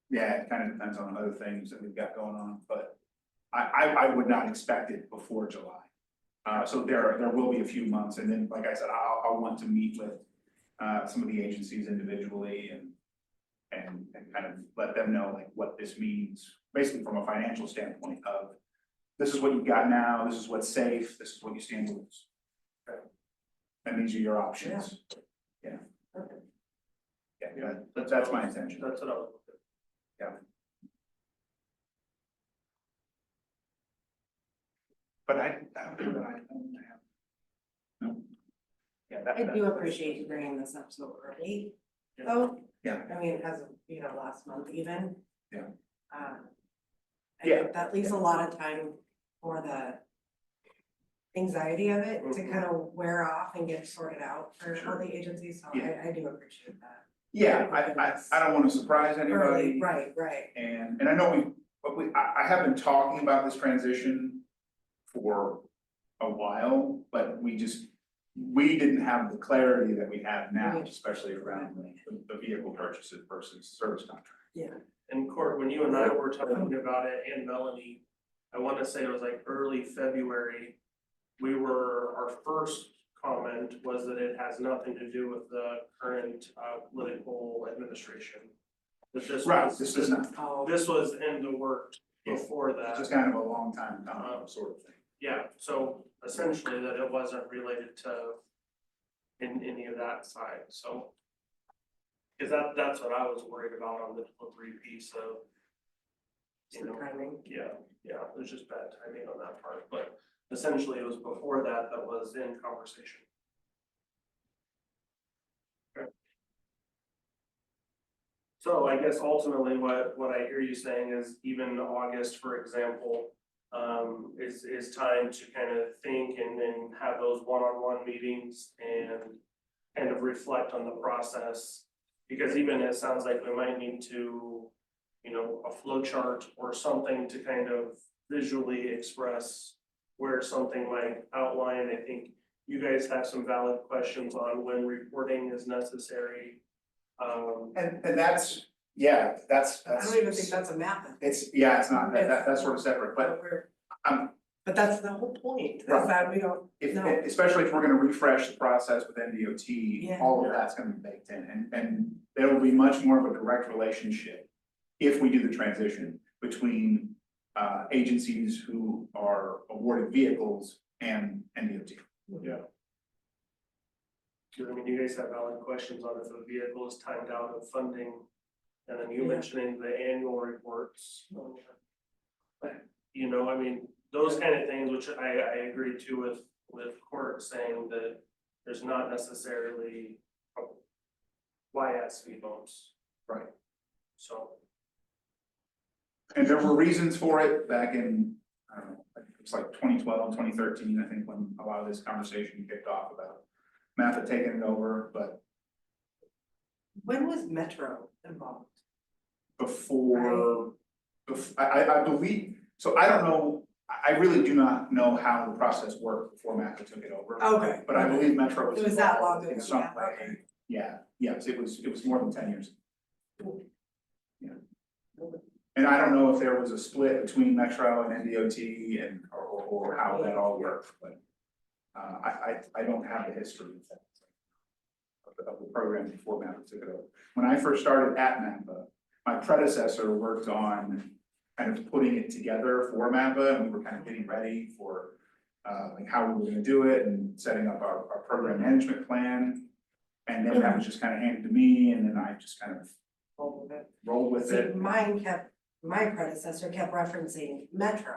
Yeah, it kind of depends on other things that we've got going on, but I would not expect it before July. So there will be a few months, and then, like I said, I'll want to meet with some of the agencies individually and kind of let them know like what this means, basically from a financial standpoint of, this is what you've got now, this is what's safe, this is what you stand to lose. Okay. And these are your options. Yeah. Yeah, that's my intention. That's what I was. But I don't have. No. Yeah, I do appreciate you bringing this up so early, though. Yeah. I mean, as of, you know, last month even. Yeah. I Yeah. think that leaves a lot of time for the anxiety of it to kind of wear off and get sorted out for all the agencies, so Yeah. I do appreciate that. Yeah, I don't want to surprise Early, anybody. right. And I know I have been talking about this transition for a while, but we didn't have the clarity that we have now, especially around the vehicle purchases versus service contract. Yeah. And Court, when you and I were talking about it, and Melanie, I wanna say it was like early February. Our first comment was that it has nothing to do with the current political administration. That this Right, was, this is not, this was in the works before that. it's just kind of a long time coming sort of thing. Yeah, so essentially that it wasn't related to in any of that side, so. Cause that's what I was worried about on the delivery piece of. You know, yeah, it was just bad timing on that part, but essentially it was before that was in conversation. Okay. So I guess ultimately what I hear you saying is even August, for example, is time to kind of think and then have those one-on-one meetings and kind of reflect on the process. Because even it sounds like we might need to, you know, a flow chart or something to kind of visually express where something might outline. I think you guys have some valid questions on when reporting is necessary. And that's, yeah, that's. I don't even think that's a map. It's not, that's sort of separate, but But that's the whole point, is Right. that we don't know. especially if we're gonna refresh the process with NDOT, Yeah. all of that's gonna be baked in, and there will be much more of a direct relationship if we do the transition between agencies who are awarded vehicles and NDOT. Yeah. I mean, you guys have valid questions on if the vehicle is timed out of funding, and then you mentioning the annual reports. But, you know, I mean, those kind of things, which I agree to with Court saying that there's not necessarily why add speed bumps. Right. So. And there were reasons for it back in, I don't know, it's like 2012, 2013, I think, when a lot of this conversation kicked off about MAPA taking it over, but When was Metro involved? before, I believe, so I don't know, I really do not know how the process worked before MAPA took it over. Okay. But I believe Metro was. It was that long involved in ago, some yeah, way. okay. Yeah, yes, it was more than 10 years. Yeah. And I don't know if there was a split between Metro and NDOT and, or how that all worked, but I don't have the history of that. Of the program before MAPA took it over. When I first started at MAPA, my predecessor worked on kind of putting it together for MAPA, and we were kind of getting ready for like how we were gonna do it and setting up our program management plan. And then that was just kind of handed to me, and then I just kind of rolled with See, it. my predecessor kept referencing Metro.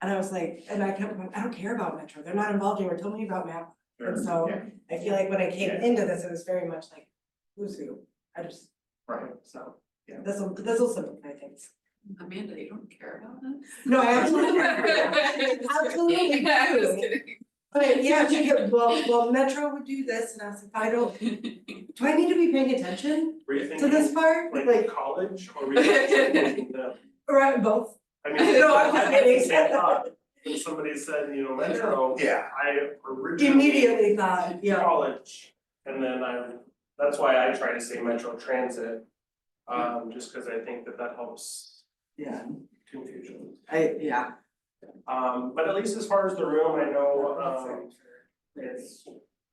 And I was like, I don't care about Metro, they're not involved anymore, tell me about MAPA. And so Yeah. I feel like when I came Yeah. into this, it was very much like, who's who? Right. So, Yeah. this'll simplify things. Amanda, you don't care about that? No, I absolutely care. Absolutely Yeah, I was do. kidding. But yeah, she kept, well, Metro would do this, and I was like, do I need to be paying attention Were you to thinking this part? like college, or were you thinking the? Right, both. I mean. No, I'm just I had the kidding. same thought. When somebody said, you know, Metro. Yeah. I originally. Immediately thought, yeah. College, and then that's why I try to say Metro Transit, just cause I think that helps Yeah. confusion. Yeah. But at least as far as the room, I know, it's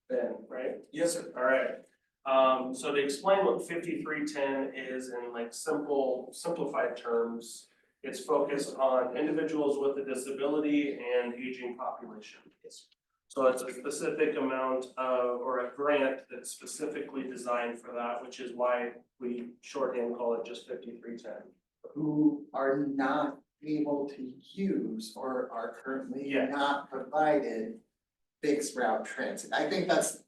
Ben, right? Yes, sir. All right. So to explain what 5310 is in like simplified terms, it's focused on individuals with a disability and aging population. So it's a specific amount of, or a grant that's specifically designed for that, which is why we shorthand call it just 5310. Who are not able to use or are currently Yes. not provided fixed route transit. I think that's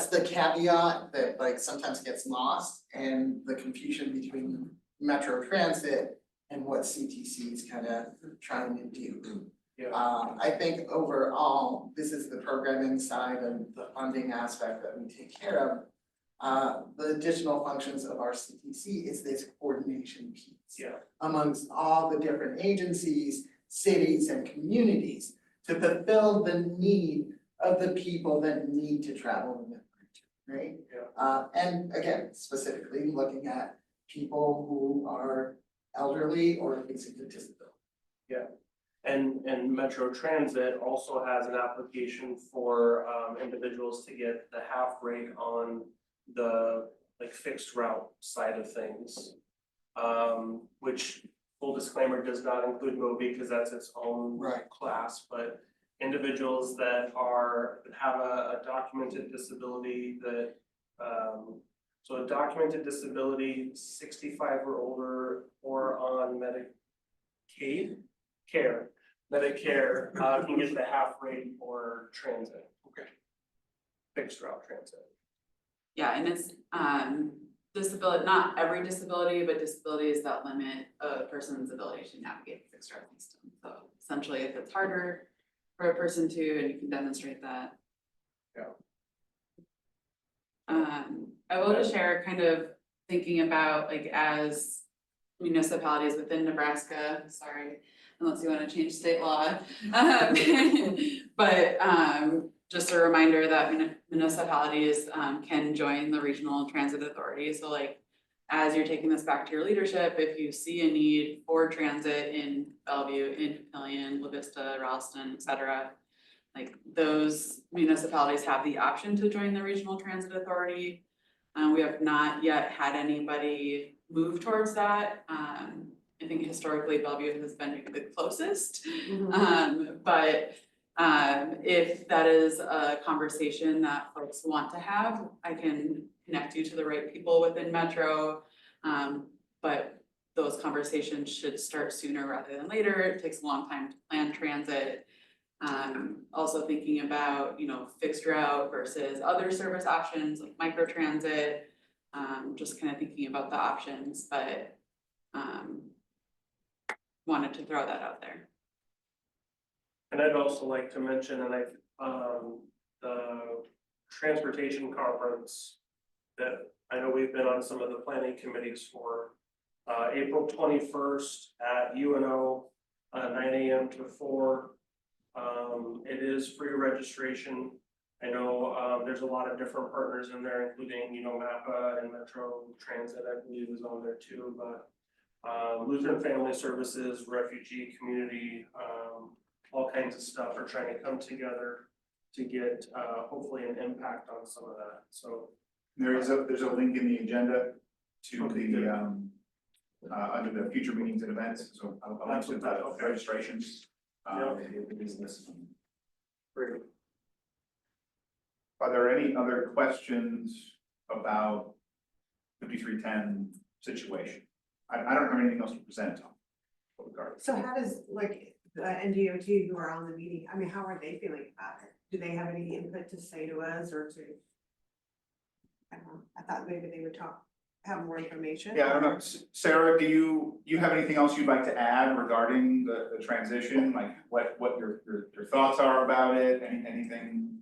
the caveat that like sometimes gets lost and the confusion between Metro Transit and what CTC is kind of trying to do. Yeah. I think overall, this is the programming side and the funding aspect that we take care of. The additional functions of our CTC is this coordination piece. Yeah. Amongst all the different agencies, cities and communities to fulfill the need of the people that need to travel in the region, right? Yeah. And again, specifically looking at people who are elderly or facing a disability. Yeah. And Metro Transit also has an application for individuals to get the half rate on the like fixed route side of things. Which, full disclaimer, does not include Moby because that's its own class, but individuals that have a documented disability that so a documented disability 65 or older or on Medicare can get the half rate for transit. Okay. Fixed route transit. Yeah, and it's disability, not every disability, but disabilities that limit a person's ability to navigate the fixed route system. So essentially, if it's harder for a person to, and you can demonstrate that. Yeah. I will just share kind of thinking about like as municipalities within Nebraska, sorry, unless you want to change state law. But just a reminder that municipalities can join the regional transit authority. So like, as you're taking this back to your leadership, if you see a need for transit in Bellevue, in Papillion, La Vista, Ralston, et cetera, like those municipalities have the option to join the regional transit authority. We have not yet had anybody move towards that. I think historically Bellevue has been the closest. But if that is a conversation that folks want to have, I can connect you to the right people within Metro. But those conversations should start sooner rather than later. It takes a long time to plan transit. Also thinking about, fixed route versus other service options like microtransit. Just kind of thinking about the options, but wanted to throw that out there. And I'd also like to mention, and the transportation conference that I know we've been on some of the planning committees for, April 21st at UNO, 9 a.m. to 4. It is free registration. I know there's a lot of different partners in there, including, MAPA and Metro Transit, I believe, is on there too, but Lutheran Family Services, refugee community, all kinds of stuff are trying to come together to get hopefully an impact on some of that. So there's a link in the agenda to the under the future meetings and events. So I'll link to the registrations. The business. Great. Are there any other questions about 5310 situation? I don't have anything else to present on. So how does like the NDOT who are on the meeting, I mean, how are they feeling about it? Do they have any input to say to us or to? I don't know, I thought maybe they would have more information. Yeah, I don't know. Sarah, do you have anything else you'd like to add regarding the transition? Like what your thoughts are about it? Anything?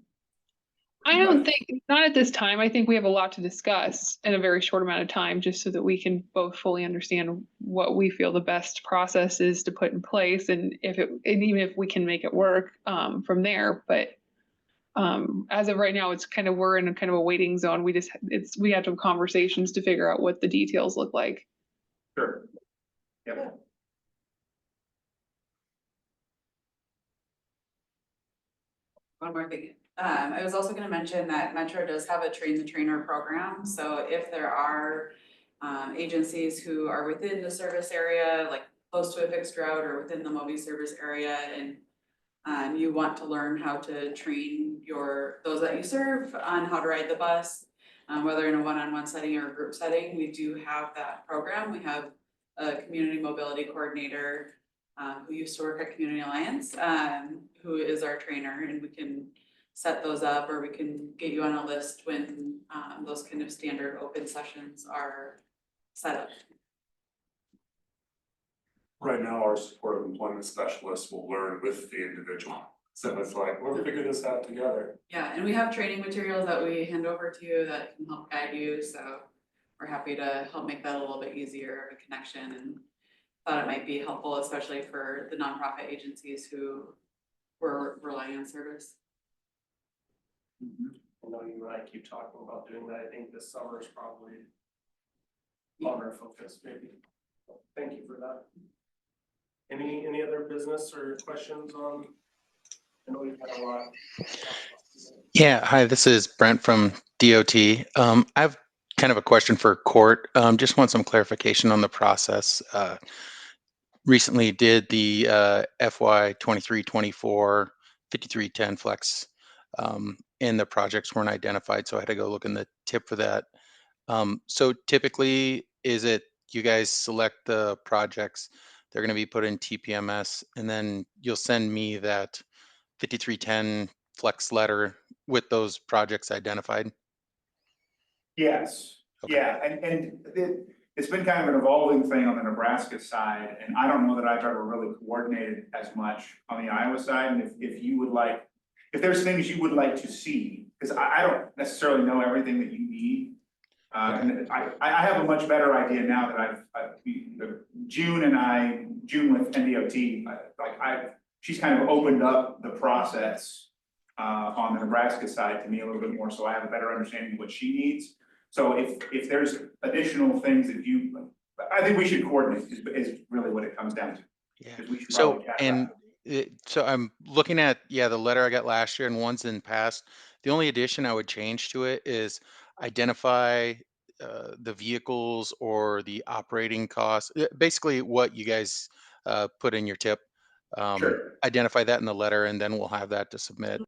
I don't think, not at this time. I think we have a lot to discuss in a very short amount of time, just so that we can both fully understand what we feel the best process is to put in place, and even if we can make it work from there. But as of right now, it's kind of, we're in a kind of a waiting zone. We have to have conversations to figure out what the details look like. Sure. Yep. One more thing, I was also gonna mention that Metro does have a train the trainer program, so if there are agencies who are within the service area, like close to a fixed route or within the Moby service area, and you want to learn how to train those that you serve on how to ride the bus, whether in a one-on-one setting or a group setting, we do have that program. We have a community mobility coordinator who used to work at Community Alliance, who is our trainer, and we can set those up, or we can get you on a list when those kind of standard open sessions are set up. Right now, our support of employment specialists will learn with the individual. So it's like, we'll figure this out together. Yeah, and we have training materials that we hand over to you that can help guide you, so we're happy to help make that a little bit easier of a connection, and thought it might be helpful, especially for the nonprofit agencies who were relying on service. I know you and I keep talking about doing that. I think this summer is probably on our focus, maybe. Thank you for that. Any other business or questions on? I know we've had a lot. Yeah, hi, this is Brent from DOT. I have kind of a question for Court. Just want some clarification on the process. Recently did the FY 23-24 5310 flex, and the projects weren't identified, so I had to go look in the tip for that. So typically, is it you guys select the projects, they're going to be put in TPMS, and then you'll send me that 5310 flex letter with those projects identified? Yes, yeah, and it's been kind of an evolving thing on the Nebraska side, and I don't know that I've ever really coordinated as much on the Iowa side, and if you would like, if there's things you would like to see, because I don't necessarily know everything that you need. And I have a much better idea now that June with NDOT, she's kind of opened up the process on the Nebraska side to me a little bit more, so I have a better understanding of what she needs. So if there's additional things that I think we should coordinate is really what it comes down to. Yeah. 'Cause we should So, probably chat and about so I'm looking at, yeah, the letter I got last year and ones in past. The only addition I would change to it is identify the vehicles or the operating costs, basically what you guys put in your tip. Sure. Identify that in the letter, and then we'll have that to submit.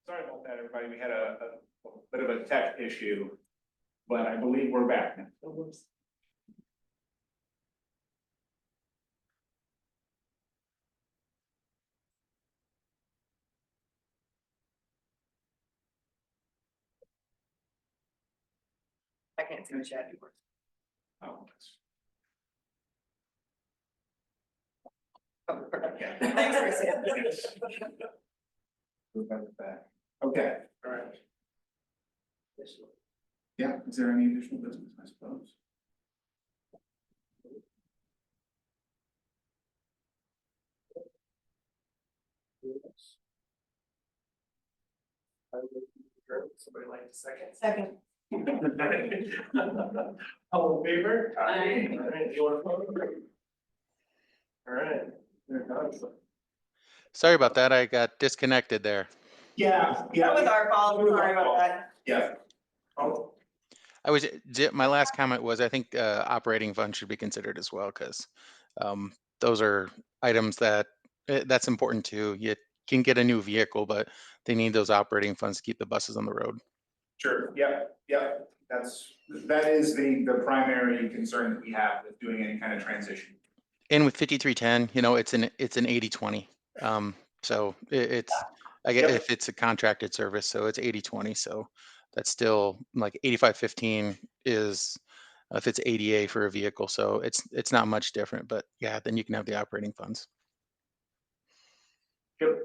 Sorry about that, everybody. We had a bit of a tech issue, but I believe we're back now. I can't see the chat anymore. Oh, Thanks, Chrissy. we're back. Okay, All right. yeah, is there any additional business, I suppose? Somebody like to second? Second. All in favor? Aye. All right, anyone opposed? All right, they're done. Sorry about that. I got disconnected there. Yeah, That was our fault, sorry about that. Yeah. Oh, My last comment was, I think operating funds should be considered as well, because those are items that's important too. You can get a new vehicle, but they need those operating funds to keep the buses on the road. Sure, yeah, that is the primary concern that we have with doing any kind of transition. And with 5310, it's an 80/20. So it's, I guess, Yep. if it's a contracted service, so it's 80/20. So that's still like 85/15 is if it's ADA for a vehicle. So it's not much different, but yeah, then you can have the operating funds. Yep.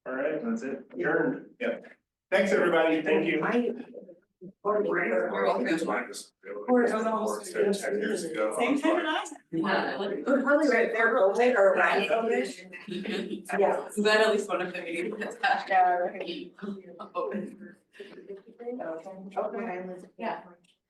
all right, that's it. Adjourned. Yep. Thanks, everybody. Thank you. You're welcome. It's fine, just feel like it's been 10 years ago. Same time as I. We're probably right there, right, or right, yeah. I'm glad at least one of the meetings has that. Yeah, right. Okay. Yeah.